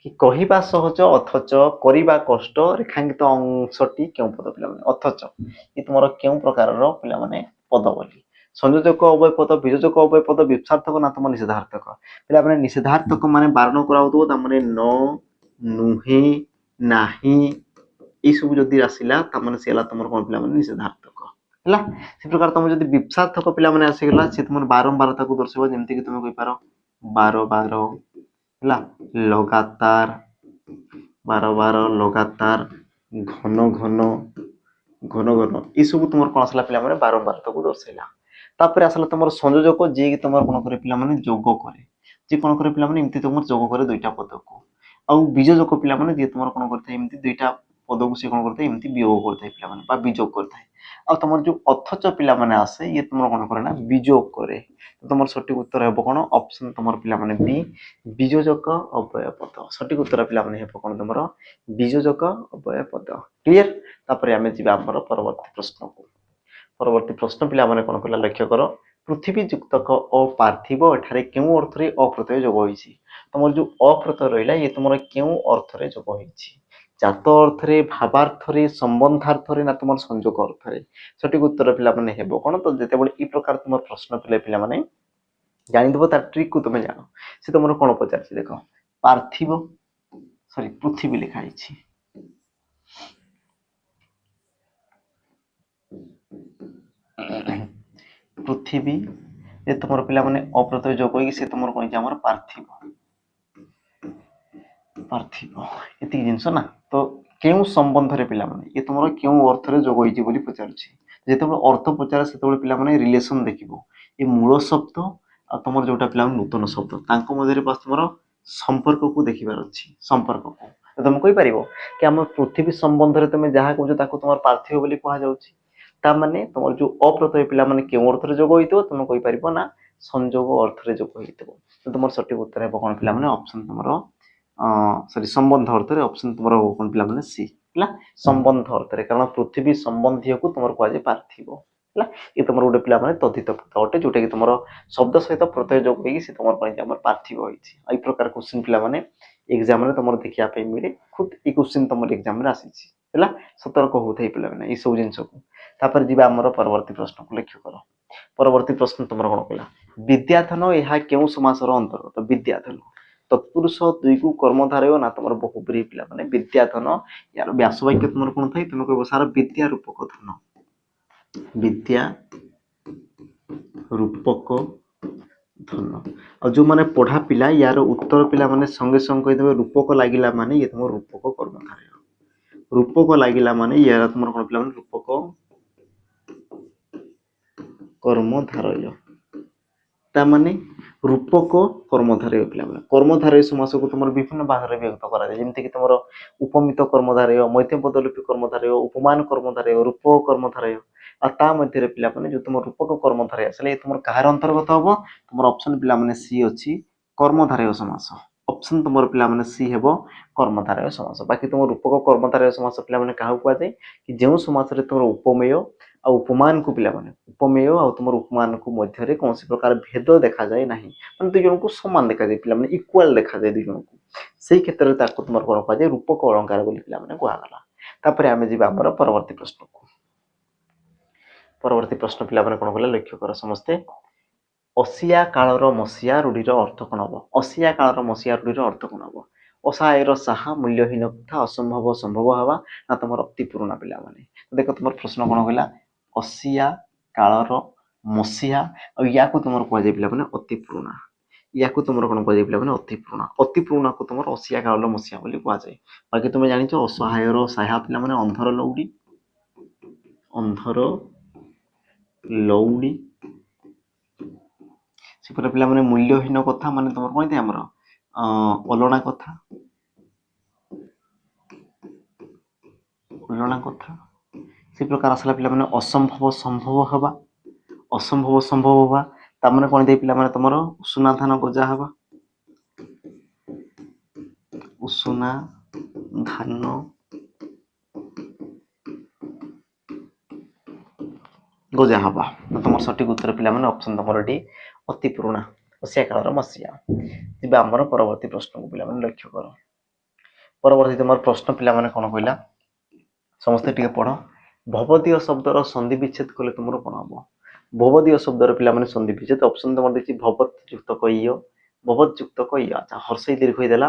कि कहिबा सहज अथच करिबा कष्ट रेखांकित अंशटी केउ पद पिला माने अथच ये तुमर केउ प्रकार रो पिला माने पद बोली संयोजक अव्यय पद, वियोजक अव्यय पद, विपसार्थक ना तुम निषेधार्थक पिला माने निषेधार्थक माने बारण कराउतो त माने न नुहे नाही ई सब जदी आसिला त माने सेला तुमर कोन पिला माने निषेधार्थक हला। से प्रकार तुम जदी विपसार्थक पिला माने आसीगला से तुमर बारंबारता को दर्शाइबो जेमति कि तुम कहि पारो बार बार हला, लगातार बार बार लगातार, घन घन घन घन ई सब तुमर कोन आसला पिला माने बारंबारता को दर्शाइला। तापर आसला तुमर संयोजक जे कि तुमर कोन करे पिला माने जोग करे, जे कोन करे पिला माने इमति तुमर जोग करे दुईटा पद को। आ बीजोजक पिला माने जे तुमर कोन करथे इमति दुईटा पद को से कोन करथे इमति वियोग करथे पिला माने बा बीजोग करथे। आ तुमर जो अथच पिला माने आसे ये तुमर कोन करे ना बीजोग करे। तो तुमर सटीक उत्तर हेबो कोन ऑप्शन तुमर पिला माने बी बीजोजक अव्यय पद। सटीक उत्तर पिला माने हेबो कोन तुमर बीजोजक अव्यय पद। क्लियर। तापर आमे जिबा हमर परवर्ती प्रश्न को, परवर्ती प्रश्न पिला माने कोन कला लक्ष्य करो पृथ्वी युक्तक अपार्थिव एठारे केउ अर्थ रे अप्रत्यय जोग होईछि। तुमर जो अप्रत्यय रहिला ये तुमर केउ अर्थ रे जोग होईछि, जात अर्थ रे, भावार्थ रे, संबंधार्थ रे ना तुमर संयोग अर्थ रे। सटीक उत्तर पिला माने हेबो कोन तो जेते बडे ई प्रकार तुमर प्रश्न पिला माने जानि दबो तार ट्रिक को तुमे जानो। से तुमर कोन पचारछि देखो पार्थिव सॉरी पृथ्वी लिखा आइछि, पृथ्वी ये तुमर पिला माने अप्रत्यय जोग होई से तुमर कोन हमर पार्थिव, पार्थिव एति जिंस ना। तो केउ संबंध रे पिला माने ये तुमर केउ अर्थ रे जोग होईछि बोली पचारछि। जेते अर्थ पचारे सेते पिला माने रिलेशन देखिबो ये मूल शब्द आ तुमर जोटा पिला माने नूतन शब्द तांको मध्ये रे बस तुमर संपर्क को देखिबार अछि। संपर्क को तो तुम कहि परिबो कि हम पृथ्वी संबंध रे तुमे जहा कहजो ताको तुमर पार्थिव बोली कहा जाउछि। ता माने तुमर जो अप्रत्यय पिला माने केउ अर्थ रे जोग होइतो तुम कहि परिबो ना संयोग अर्थ रे जोग होइतो। तो तुमर सटीक उत्तर हेबो कोन पिला माने ऑप्शन तुमर सॉरी संबंध अर्थ रे ऑप्शन तुमर कोन पिला माने सी हला। संबंध अर्थ रे कारण पृथ्वी संबंधी को तुमर कहा जे पार्थिव हला। ये तुमर गोटे पिला माने तथित पद ओटे जोटा कि तुमर शब्द सहित प्रत्यय जोग होई से तुमर कोन हमर पार्थिव होईछि। एई प्रकार क्वेश्चन पिला माने एग्जाम रे तुमर देखिया पे मिले खुद ई क्वेश्चन तुमर एग्जाम रे आसीछि हला। सतर्क होथै पिला माने ई सब जिंस को। तापर जिबा हमर परवर्ती प्रश्न को लक्ष्य करो। परवर्ती प्रश्न तुमर कोन कला विद्याधन एहा केउ समासर अंतर्गत विद्याधन तत्पुरुष दुई को कर्मधारय ना तुमर बहुब्रीहि पिला माने विद्याधन यार व्यास वाक्य तुमर कोन थाई तुम कहबो सारा विद्या रूपक धन, विद्या रूपक धन। और जो माने पढ़ा पिला यार उत्तर पिला माने संगे संग कहि देबे रूपक लागिला माने ये तुमर रूपक कर्मधारय, रूपक लागिला माने यार तुमर कोन पिला माने रूपक कर्मधारय ता माने रूपक कर्मधारय पिला माने कर्मधारय समास को तुमर विभिन्न भाग रे व्यक्त करा जाय जेमति कि तुमर उपमित कर्मधारय, मध्यम पदलोपी कर्मधारय, उपमान कर्मधारय, रूपक कर्मधारय। आ ता मध्य रे पिला माने जो तुमर रूपक कर्मधारय असले ये तुमर काहार अंतर्गत हबो तुमर ऑप्शन पिला माने सी अछि कर्मधारय समास। ऑप्शन तुमर पिला माने सी हेबो कर्मधारय समास। बाकी तुमर रूपक कर्मधारय समास पिला माने काहा को जाय कि जेउ समास रे तुमर उपमेय आ उपमान को पिला माने उपमेय आ तुमर उपमान को मध्य रे कोनसी प्रकार भेद देखा जाय नाही माने दुई जन को समान देखा जाय पिला माने इक्वल देखा जाय दुई जन को सेही क्षेत्र रे ताको तुमर कोन कहा जाय रूपक अलंकार बोली पिला माने कहा गला। तापर आमे जिबा हमर परवर्ती प्रश्न को। परवर्ती प्रश्न पिला माने कोन कले लक्ष्य कर समस्ते असिया कालर मसिया रूढ़ीर अर्थ कोन हबो। असिया कालर मसिया रूढ़ीर अर्थ कोन हबो असायर साहा मूल्यहीन कथा असंभव संभव हवा ना तुमर अति पुराना पिला माने। देखो तुमर प्रश्न कोन कहला असिया कालर ମସିହା ଆଉ ୟାକୁ ତୁମର କୁହାଯାଏ ପିଲାମାନେ ଅତି ପୁରୁଣା। ୟାକୁ ତୁମର କଣ କୁହାଯାଏ ପିଲାମାନେ ଅତି ପୁରୁଣା। ଅତି ପୁରୁଣାକୁ ତୁମର ଅସିଆ କାଳର ମସିହା ବୋଲି କୁହାଯାଏ। ବାକି ତୁମେ ଜାଣିଛ ଅସହାୟର ସାହା ପିଲାମାନେ ଅନ୍ଧର ଲଉଡ଼ି, ଅନ୍ଧର ଲଉଡ଼ି। ସେପଟେ ପିଲାମାନେ ମୂଲ୍ୟହୀନ କଥା ମାନେ ତମର କଣ ହେଇଥାଏ ଆମର ଅଲଣା କଥା, ଅଲଣା କଥା। ସେ ପ୍ରକାର ଆସିଲା ପିଲାମାନେ ଅସମ୍ଭବ ସମ୍ଭବ ହେବା, ଅସମ୍ଭବ ସମ୍ଭବ ହେବା। ତାମାନେ କଣ ଦେଇ ପିଲାମାନେ ତମର ଉଷୁନା ଧାନ ଗଜା ହେବା, ଉଷୁନା ଧାନ ଗଜା ହବା। ତମର ସଠିକ ଉତ୍ତର ପିଲାମାନେ ଅପସନ ତମର ଏଠି ଅତି ପୁରୁଣା ମସିହା କାଳର ମସିହା। ଯିବା ଆମର ପରବର୍ତ୍ତୀ ପ୍ରଶ୍ନକୁ ପିଲାମାନେ ଲକ୍ଷ୍ୟ କର। ପରବର୍ତ୍ତୀ ତମର ପ୍ରଶ୍ନ ପିଲାମାନେ କଣ କହିଲା ସମସ୍ତେ ଟିକେ ପଢ। ଭବଦୀୟ ଶବ୍ଦର ସନ୍ଧି ବିଚ୍ଛେଦ କଲେ ତୁମର କଣ ହବ? ଭବଦୀୟ ଶବ୍ଦର ପିଲାମାନେ ସନ୍ଧି ବିଚ୍ଛେଦ ଅପସନ ତମର ଦେଇଛି ଭବତ ଯୁକ୍ତ କଇୟ, ଭବତ ଯୁକ୍ତ କଇୟ। ଆଚ୍ଛା ହର୍ଷେଇ ଦୀର୍ଘ ଦେଲା,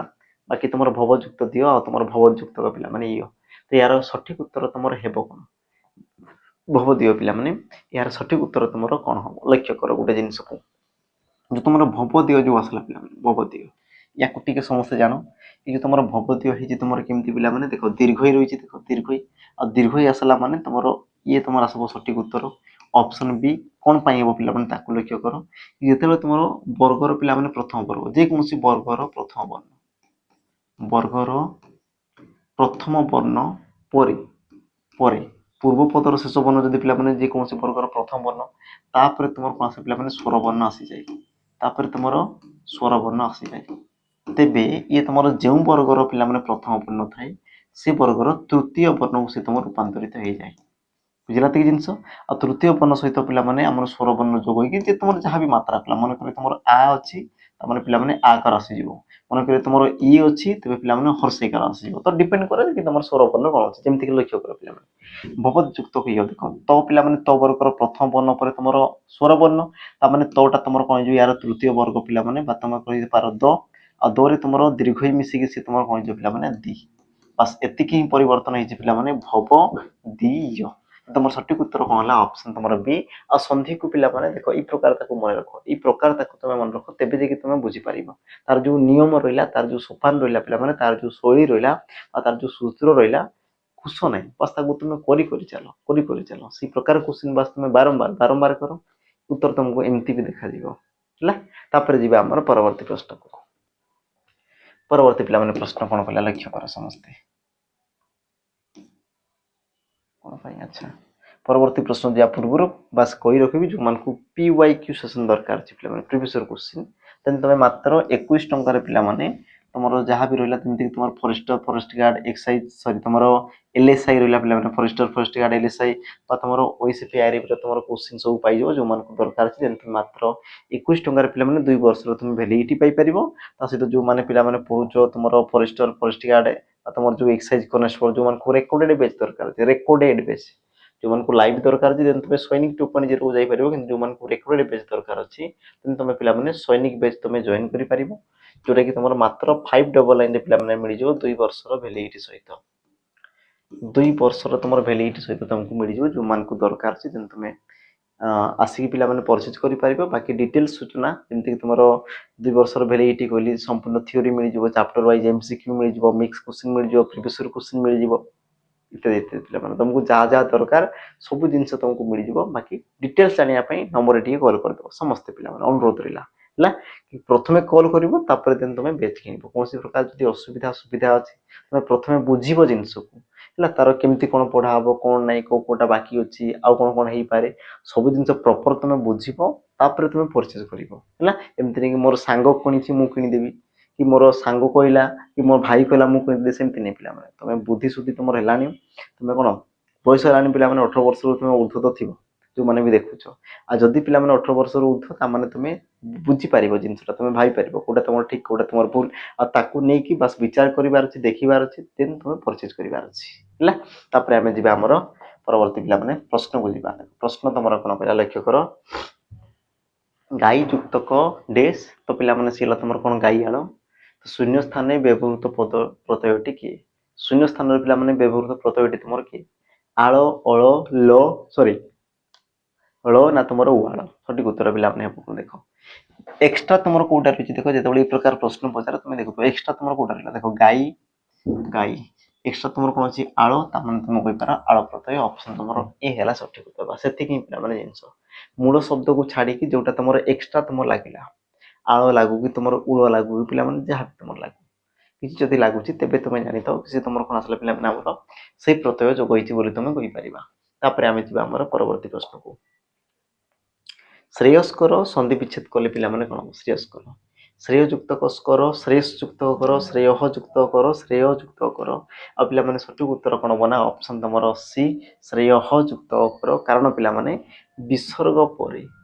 ବାକି ତମର ଭବ ଯୁକ୍ତ ଦିଅ ଆଉ ତମର ଭବତ ଯୁକ୍ତ ପିଲାମାନେ ଇୟ। ତ ୟାର ସଠିକ ଉତ୍ତର ତମର ହେବ କଣ? ଭବଦୀୟ ପିଲାମାନେ ଏହାର ସଠିକ ଉତ୍ତର ତମର କଣ ହବ? ଲକ୍ଷ୍ୟ କର ଗୋଟେ ଜିନିଷକୁ, ଯୋଉ ତମର ଭବଦୀୟ ଯୋଉ ଆସିଲା ପିଲାମାନେ ଭବଦୀୟ, ୟାକୁ ଟିକେ ସମସ୍ତେ ଜାଣ। ଏ ଯୋଉ ତମର ଭବଦୀୟ ହେଇଛି ତମର କେମିତି ପିଲାମାନେ ଦେଖ ଦୀର୍ଘଇ ରହିଛି, ଦେଖ ଦୀର୍ଘଇ ଆଉ ଦୀର୍ଘଇ ଆସିଲା ମାନେ ତମର ଇଏ ତମର ଆସିବ ସଠିକ ଉତ୍ତର ଅପସନ ବି। କଣ ପାଇଁ ହେବ ପିଲାମାନେ ତାକୁ ଲକ୍ଷ୍ୟ କର। ଯେତେବେଳେ ତମର ବର୍ଗର ପିଲାମାନେ ପ୍ରଥମ ବର୍ଗ, ଯେକୌଣସି ବର୍ଗର ପ୍ରଥମ ବର୍ଣ୍ଣ, ବର୍ଗର ପ୍ରଥମ ବର୍ଣ୍ଣ ପରେ ପରେ ପୂର୍ବ ପଦର ଶେଷ ବର୍ଣ୍ଣ ଯଦି ପିଲାମାନେ ଯେକୌଣସି ବର୍ଗର ପ୍ରଥମ ବର୍ଣ୍ଣ, ତାପରେ ତୁମର କଣ ଆସେ ପିଲାମାନେ ସ୍ୱର ବର୍ଣ୍ଣ ଆସିଯାଏ, ତାପରେ ତୁମର ସ୍ୱର ବର୍ଣ୍ଣ ଆସିଯାଏ। ତେବେ ଇଏ ତମର ଯେଉଁ ବର୍ଗର ପିଲାମାନେ ପ୍ରଥମ ବର୍ଣ୍ଣ ଥାଏ ସେ ବର୍ଗର ତୃତୀୟ ବର୍ଣ୍ଣକୁ ସେ ତମର ରୂପାନ୍ତରିତ ହେଇଯାଏ। ବୁଝିଲା ତ ଜିନିଷ। ଆଉ ତୃତୀୟ ବର୍ଣ୍ଣ ସହିତ ପିଲାମାନେ ଆମର ସ୍ୱର ବର୍ଣ୍ଣ ଯୋଗ ହେଇକି ଯେ ତମର ଯାହା ବି ମାତ୍ରା ପିଲା ମନେକରି ତମର ଆ ଅଛି, ତାମାନେ ପିଲାମାନେ ଆ କାର ଆସିଯିବ। ମନେକରି ତମର ଇ ଅଛି, ତେବେ ପିଲାମାନେ ହର୍ଷେଇ କାର ଆସିଯିବ। ତ ଡିପେଣ୍ଡ କରେ କି ତମର ସ୍ୱର ବର୍ଣ୍ଣ କଣ ଅଛି। ଯେମିତିକି ଲକ୍ଷ୍ୟ କର ପିଲାମାନେ ଭବତ ଯୁକ୍ତ କଇୟ, ଦେଖ ତ ପିଲାମାନେ ତ ବର୍ଗର ପ୍ରଥମ ବର୍ଣ୍ଣ ପରେ ତମର ସ୍ୱର ବର୍ଣ୍ଣ, ତାମାନେ ତଟା ତମର କଣ ହେଇଯିବ ୟାର ତୃତୀୟ ବର୍ଗ ପିଲାମାନେ, ବା ତମେ କହିପାର ଦ, ଆଉ ଦରେ ତମର ଦୀର୍ଘଇ ମିଶିକି ସେ ତମର କଣ ହେଇଯିବ ପିଲାମାନେ ଦି। ବାସ୍ ଏତିକି ହିଁ ପରିବର୍ତ୍ତନ ହେଇଛି ପିଲାମାନେ ଭବ ଦିୟ। ତମର ସଠିକ ଉତ୍ତର କଣ ହେଲା ଅପସନ ତମର ବି। ଆଉ ସନ୍ଧିକୁ ପିଲାମାନେ ଦେଖ ଏଇ ପ୍ରକାର ତାକୁ ମନେ ରଖ, ଏଇ ପ୍ରକାର ତାକୁ ତମେ ମନେ ରଖ, ତେବେ ଯାଇକି ତମେ ବୁଝିପାରିବ ତାର ଯୋଉ ନିୟମ ରହିଲା, ତାର ଯୋଉ ସୋପାନ ରହିଲା ପିଲାମାନେ, ତାର ଯୋଉ ଶୈଳୀ ରହିଲା ଆଉ ତାର ଯୋଉ ସୂତ୍ର ରହିଲା, ଖୁସ ନାହିଁ। ବାସ୍ ତାକୁ ତୁମେ କରି ଚାଲ, କରି ଚାଲ। ସେଇ ପ୍ରକାର କ୍ୱେଶ୍ଚିନ୍ ବାସ୍ ତମେ ବାରମ୍ବାର କର, ଉତ୍ତର ତମକୁ ଏମିତି ବି ଦେଖାଯିବ ହେଲା। ତାପରେ ଯିବା ଆମର ପରବର୍ତ୍ତୀ ପ୍ରଶ୍ନକୁ। ପରବର୍ତ୍ତୀ ପିଲାମାନେ ପ୍ରଶ୍ନ କଣ କଲା ଲକ୍ଷ୍ୟ କର ସମସ୍ତେ କଣ ପାଇଁ। ଆଚ୍ଛା ପରବର୍ତ୍ତୀ ପ୍ରଶ୍ନ ଯିବା ପୂର୍ବରୁ ବାସ୍ କହି ରଖିବି ଯୋଉମାନଙ୍କୁ PYQ ସେସନ ଦରକାର ଅଛି ପିଲାମାନେ ପ୍ରିଭିୟସ୍ ଇୟର କ୍ୱେଶ୍ଚିନ୍, ଦେନ୍ ତମେ ମାତ୍ର 21 ଟଙ୍କାରେ ପିଲାମାନେ ତମର ଯାହା ବି ରହିଲା ଯେମିତିକି ତମର ଫରେଷ୍ଟର ଫରେଷ୍ଟ ଗାର୍ଡ ଏକ୍ସାଇଜ ସରି ତମର LSI ରହିଲା ପିଲାମାନେ ଫରେଷ୍ଟର ଫରେଷ୍ଟ ଗାର୍ଡ LSI ବା ତମର OSPIR ରେ ତମର କ୍ୱେଶ୍ଚିନ୍ ସବୁ ପାଇଯିବ ଯୋଉମାନଙ୍କୁ ଦରକାର ଅଛି। ଦେନ୍ ତମେ ମାତ୍ର 21 ଟଙ୍କାରେ ପିଲାମାନେ 2 ବର୍ଷର ତମେ ଭ୍ୟାଲିଡିଟି ପାଇପାରିବ। ତା ସହିତ ଯୋଉମାନେ ପିଲାମାନେ ପଢୁଛ ତମର ଫରେଷ୍ଟର ଫରେଷ୍ଟ ଗାର୍ଡ ଆଉ ତମର ଯୋଉ ଏକ୍ସାଇଜ କନେଷ୍ଟବଳ ଯୋଉମାନଙ୍କୁ ରେକର୍ଡେଡ ବେଚ୍ ଦରକାର ଅଛି, ରେକର୍ଡେଡ ବେଚ୍ ଯୋଉମାନଙ୍କୁ ଲାଇଭ୍ ଦରକାର ଅଛି ଦେନ୍ ତମେ ସୈନିକ 2.0 କୁ ଯାଇପାରିବ। କିନ୍ତୁ ଯୋଉମାନଙ୍କୁ ରେକର୍ଡେଡ ବେଚ୍ ଦରକାର ଅଛି ଦେନ୍ ତମେ ପିଲାମାନେ ସୈନିକ ବେଚ୍ ତମେ ଜଏନ୍ କରିପାରିବ, ଯୋଉଟା କି ତମର ମାତ୍ର 599 ରେ ପିଲାମାନେ ମିଳିଯିବ 2 ବର୍ଷର ଭ୍ୟାଲିଡିଟି ସହିତ। 2 ବର୍ଷର ତମର ଭ୍ୟାଲିଡିଟି ସହିତ ତମକୁ ମିଳିଯିବ। ଯୋଉମାନଙ୍କୁ ଦରକାର ଅଛି ଦେନ୍ ତମେ ଆସିକି ପିଲାମାନେ ପରଚେଜ କରିପାରିବ। ବାକି ଡିଟେଲ୍ସ ସୂଚନା ଯେମିତିକି ତମର 2 ବର୍ଷର ଭ୍ୟାଲିଡିଟି କହିଲି, ସମ୍ପୂର୍ଣ୍ଣ ଥିଓରି ମିଳିଯିବ, ଚାପ୍ଟର ୱାଇଜ MCQ ମିଳିଯିବ, ମିକ୍ସ କ୍ୱେଶ୍ଚିନ୍ ମିଳିଯିବ, ପ୍ରିଭିୟସ୍ ଇୟର କ୍ୱେଶ୍ଚିନ୍ ମିଳିଯିବ, ଇତ୍ୟାଦି ଇତ୍ୟାଦି। ପିଲାମାନେ ତମକୁ ଯାହା ଯାହା ଦରକାର ସବୁ ଜିନିଷ ତମକୁ ମିଳିଯିବ। ବାକି ଡିଟେଲ୍ସ ଜାଣିବା ପାଇଁ ନମ୍ବରରେ ଟିକେ କଲ୍ କରିଦେବ ସମସ୍ତେ ପିଲାମାନେ, ଅନୁରୋଧ ରହିଲା ହେଲା। ପ୍ରଥମେ କଲ୍ କରିବ ତାପରେ ଦେନ୍ ତମେ ବେଚ୍ କିଣିବ। କୌଣସି ପ୍ରକାର ଯଦି ସୁବିଧା ଅଛି ତମେ ପ୍ରଥମେ ବୁଝିବ ଜିନିଷକୁ ହେଲା, ତାର କେମିତି କଣ ପଢା ହବ, କଣ ନାହିଁ, କୋଉଟା ବାକି ଅଛି, ଆଉ କଣ ହେଇପାରେ, ସବୁ ଜିନିଷ ପ୍ରପର ତମେ ବୁଝିବ ତାପରେ ତମେ ପରଚେଜ କରିବ ହେଲା। ଏମିତି ନାହିଁ କି ମୋର ସାଙ୍ଗ କିଣିଛି ମୁଁ କିଣିଦେବି, କି ମୋର ସାଙ୍ଗ କହିଲା କି ମୋ ଭାଇ କହିଲା ମୁଁ କିଣିଦେବି, ସେମିତି ନାହିଁ ପିଲାମାନେ। ତମେ ବୁଦ୍ଧି ସୁଦ୍ଧି ତମର ହେଲାଣି, ତମେ କଣ ବୟସ ହେଲାଣି ପିଲାମାନେ 18 ବର୍ଷରୁ ତମେ ଉର୍ଦ୍ଧ୍ୱ ଥିବ ଯୋଉମାନେ ବି ଦେଖୁଛ। ଆଉ ଯଦି ପିଲାମାନେ 18 ବର୍ଷରୁ ଉର୍ଦ୍ଧ୍ୱ ତାମାନେ ତମେ ବୁଝିପାରିବ ଜିନିଷଟା, ତମେ ଭାବିପାରିବ କୋଉଟା ତମର ଠିକ କୋଉଟା ତମର ଭୁଲ, ଆଉ ତାକୁ ନେଇକି ବାସ୍ ବିଚାର କରିବାର ଅଛି, ଦେଖିବାର ଅଛି, ଦେନ୍ ତମେ ପରଚେଜ କରିବାର ଅଛି ହେଲା। ତାପରେ ଆମେ ଯିବା ଆମର ପରବର୍ତ୍ତୀ ପିଲାମାନେ ପ୍ରଶ୍ନକୁ ଯିବା। ପ୍ରଶ୍ନ ତମର କଣ କହିଲା ଲକ୍ଷ୍ୟ କର। ଗାଈ ଯୁକ୍ତକ ଡେସ୍, ତ ପିଲାମାନେ ସିଏ ହେଲା ତମର କଣ ଗାଈଆଳ। ଶୂନ୍ୟ ସ୍ଥାନରେ ବ୍ୟବହୃତ ପ୍ରତ୍ୟୟଟି କିଏ? ଶୂନ୍ୟ ସ୍ଥାନରେ ପିଲାମାନେ ବ୍ୟବହୃତ ପ୍ରତ୍ୟୟଟି ତମର କିଏ? ଆଳ ଅଳ ଲ ସରି ଳ ନା ତୁମର ଉଆଳ ସଠିକ ଉତ୍ତର ପିଲାମାନେ ହେବ କଣ ଦେଖ एक्स्ट्रा तुम कौटा रही देख जो प्रकार प्रश्न पचार तुम देखो एक्स्ट्रा तुम कौटा रहा देख गाई गाई एक्स्ट्रा तुम कौन अच्छी आड़ तुम कहींपार आड़ प्रत्यय ऑप्शन तुम ए है सठिक उत्तर से पे जिन मूल शब्द को छाड़ी जोटा तुम एक्स्ट्रा तुम लगे आड़ लगू कि तुम उड़ लगू कि पे जहाँ भी तुम लगू किसी जदि लगुच तेज तुम जानी था कि तुम कौन आसला पे से प्रत्यय जोग होती तुम कहीपर आम जाम परवर्ती प्रश्न को श्रेयस्कर सन्धि विच्छेद कले पे कौन हम श्रेयस्कर श्रेययुक्त कर श्रेययुक्त कर श्रेय युक्त कर श्रेययुक्त कर आ पे सठिक उत्तर कौन हम ना ऑप्शन तुम सी श्रेय युक्त कर कारण पे विसर्ग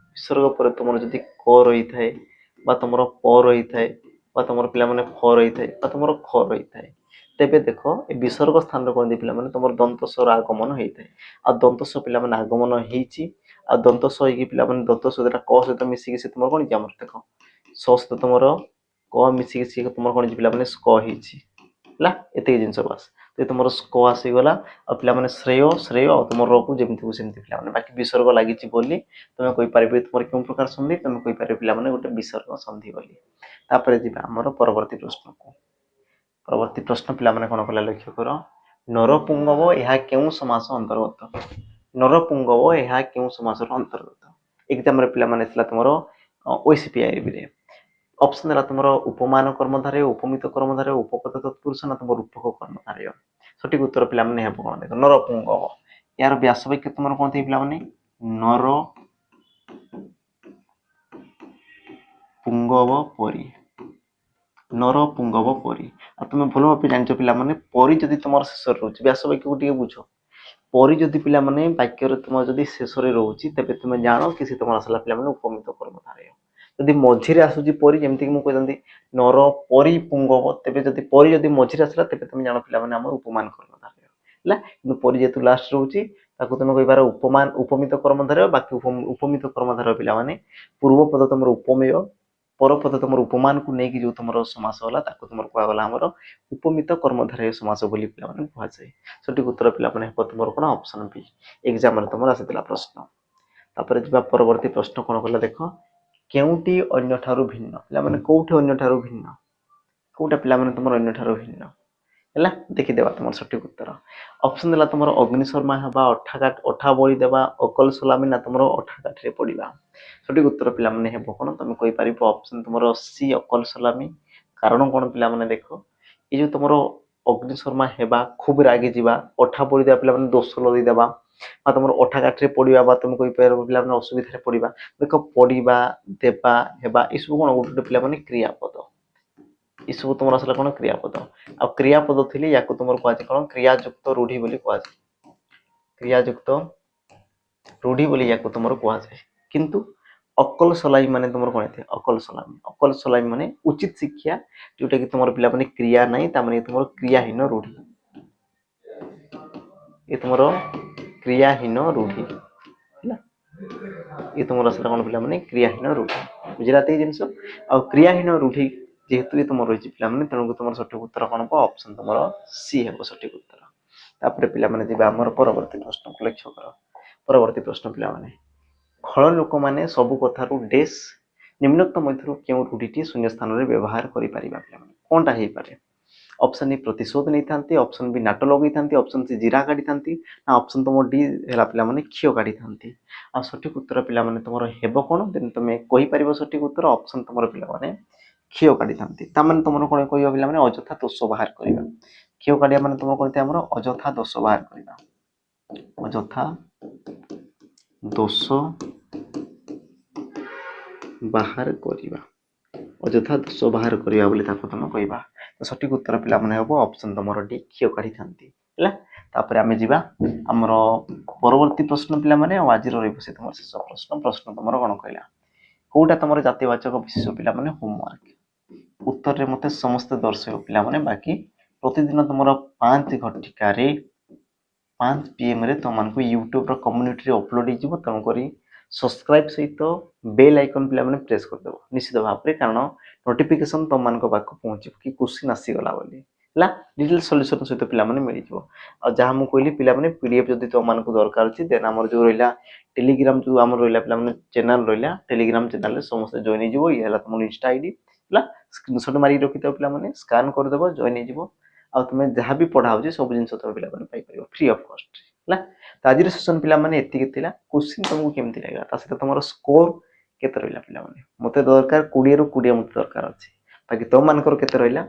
पर तुम जदि क रही थाए तुम प रही थाए तुम पे फ रही थाए तुम ख रही थाए तेबे देख ए विसर्ग स्थान कौन दी पे तुम दंतस्वर आगमन होता है आ दंतस्व पे आगमन होती आ दंतस्व होगी पे दंतस्व क सहित मिसिकी से तुम कौन आम देख स सहित तुम क मिसिकी सी तुम कौन पे स्क होती जिन बास तो तुम स्क आसीगला आ पे श्रेय श्रेय तुम रो को जमी सेमती पे बाकी विसर्ग लगी तुम कहीपर तुम क्यों प्रकार संधि तुम कहीपर पे गोटे विसर्ग संधि बोली तापर जी आम परवर्ती प्रश्न को परवर्ती प्रश्न पे कौन कला लक्ष्य कर नरपुंगव यह क्यों समास अंतर्गत नरपुंगव यह क्यों समास अंतर्गत एग्जाम पे तुम ओसीपीआई ऑप्शन है तुम उपमान कर्मधारय उपमित कर्मधारय उपपद तत्पुरुष ना तुम रूपक कर्मधारय सठिक उत्तर पे कौन देख नरपुंगव यार व्यास वाक्य तुम कौन थे पे नर पुंगव परी नर पुंगव परी आ तुम भल भाव जान पे परी जदि तुम शेष रोचे व्यास वाक्य को टे बुझ परी जदि पे वाक्य तुम जदि शेष रोचे तेज तुम जान कि तुम आसला पे उपमित कर्मधारय जदि मझीरे आसूची परी जमीक मुझे नर परी पुंगव तेज जदि परी जदि मझीरे आसला तेज तुम जान पे उपमान कर्मधारय है परी जेतु लास्ट रोचे तुम कहींपार उपमान उपमित कर्मधारय बाकी उपमित कर्मधारय पे पूर्वपद तुम उपमेय परपद तुम उपमान को लेकिन जो तुम समास होला तुम कहगला आमर उपमित कर्मधारय समास बोली पे कहुए सठिक उत्तर पे तुम कौन ऑप्शन बी एग्जाम तुम आसाला प्रश्न तापर जा परवर्ती प्रश्न कौन कला देख केउटी अन्य ठारू भिन्न पे कौटे अन्य ठारू भिन्न कौटा पे तुम अन्य ठारू भिन्न है देखीदे तुम सठिक उत्तर ऑप्शन देला तुम अग्निशर्मा हवा अठा बड़ी देवा अकल सलामी ना तुम अठा काठी पड़ा सठिक उत्तर पे कौन तुम कहीपर ऑप्शन तुम सी अकल सलामी कारण कौन पे देख ये जो तुम अग्निशर्मा हेबा खूब रागी जावा अठा बड़ी देवा पे दोष लदी देवा तुम अठा काठी पड़ा तुम कहीपर पे असुविधा पड़ा देख पड़ा देवा हेबा ये सब कौन गोटे पे क्रियापद ये सब तुम आसला कौन क्रियापद आ क्रियापद थी या तुम कह कौन क्रियायुक्त रूढ़ी बोली कहुए क्रियायुक्त रूढ़ी बोली या तुम कहुए किंतु अकल सलाई माने तुम कौन थे अकल सलामी माने उचित शिक्षा जोटा कि तुम पे क्रिया ना तुम क्रियाहीन रूढ़ी ये तुम क्रियाहीन रूढ़ी ये तुम आसला कौन पे क्रियाहीन रूढ़ी बुझला जिन आ क्रियाहीन रूढ़ी जेहेतु ये तुम रही पे तेणु तुम सठिक उत्तर कौन हम ऑप्शन तुम सी है सठिक उत्तर तापर पे आम परवर्ती प्रश्न को लक्ष्य कर परवर्ती प्रश्न पे खल लोक मैंने सबू कथारू डेस निम्नोक्त मध्य क्यों रूढ़ी शून्य स्थान में व्यवहार कौनटा हो पारे ऑप्शन ए प्रतिशोध नहीं था ऑप्शन बी नाट लगे था ऑप्शन सी जीरा काढ़ी था ना ऑप्शन तुम डी है पे क्षीय काढ़ी था आ सठिक उत्तर पे तुम हेब कौन देन तुम कहीपर सठिक उत्तर ऑप्शन तुम पे क्षीय काढ़ी था तुम कौन कह पे अजथा दोष बाहर करवा क्षीय काढ़िया मैंने तुम कौन आम अजथा दोष बाहर करवा अजथा दोष बाहर करवा अजथा दोष बाहर करवा बोली तुम कहवा तो सठिक उत्तर पे हम ऑप्शन तुम डी क्षीय काढ़ी था आम जा आमर परवर्ती प्रश्न पे आज रही तुम शेष प्रश्न तुम कौन कहला कौटा तुम जातिवाचक विशेष पे होमवर्क उत्तर मत समस्त दर्शक पे बाकी प्रतिदिन तुम 5 घटिकार 5 PM रे तुमको यूट्यूब कम्युनिटी अपलोड हो तेणुक सब्सक्राइब सहित बेल आइकन पे प्रेस करदेव निश्चित भाव में कारण नोटिफिकेशन तुम पाक पहुँच कि क्वेश्चन आसीगला बोली ହେଲା ଡିଟେଲ ସଲ୍ୟୁସନ ସହିତ ପିଲାମାନେ ମିଳିଯିବ। ଆଉ ଯାହା ମୁଁ କହିଲି ପିଲାମାନେ ପିଡିଏଫ ଯଦି ତମମାନଙ୍କୁ ଦରକାର ଅଛି ଦେନ୍ ଆମର ଯୋଉ ରହିଲା ଟେଲିଗ୍ରାମ ଯୋଉ ଆମର ରହିଲା ପିଲାମାନେ ଚ୍ୟାନେଲ ରହିଲା ଟେଲିଗ୍ରାମ ଚ୍ୟାନେଲରେ ସମସ୍ତେ ଜଏନ୍ ହେଇଯିବ। ଇଏ ହେଲା ତମର ଇନଷ୍ଟା ଆଇଡି ହେଲା ସ୍କ୍ରିନଶଟ ମାରିକି ରଖିଥାଅ ପିଲାମାନେ ସ୍କାନ କରିଦେବ ଜଏନ୍ ହେଇଯିବ। ଆଉ ତୁମେ ଯାହା ବି ପଢା ହଉଛି ସବୁ ଜିନିଷ ତମେ ପିଲାମାନେ ପାଇପାରିବ ଫ୍ରି ଅଫ କଷ୍ଟ ହେଲା। ତ ଆଜିର ସେସନ ପିଲାମାନେ ଏତିକି ଥିଲା। କ୍ୱେଶ୍ଚିନ୍ ତମକୁ କେମିତି ଲାଗିଲା ତା ସହିତ ତମର ସ୍କୋର କେତେ ରହିଲା ପିଲାମାନେ ମତେ ଦରକାର 20 ରୁ 20 ମତେ ଦରକାର ଅଛି। ବାକି ତମମାନଙ୍କର କେତେ ରହିଲା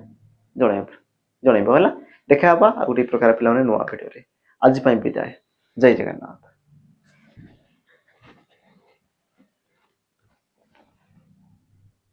ଜଣେଇବ ହେଲା। ଦେଖା ହବା ଆଉ ଗୋଟେ ପ୍ରକାର ପିଲାମାନେ ନୂଆ ଭିଡିଓରେ। ଆଜି ପାଇଁ ବିଦାୟ। ଜୟ ଜଗନ୍ନାଥ।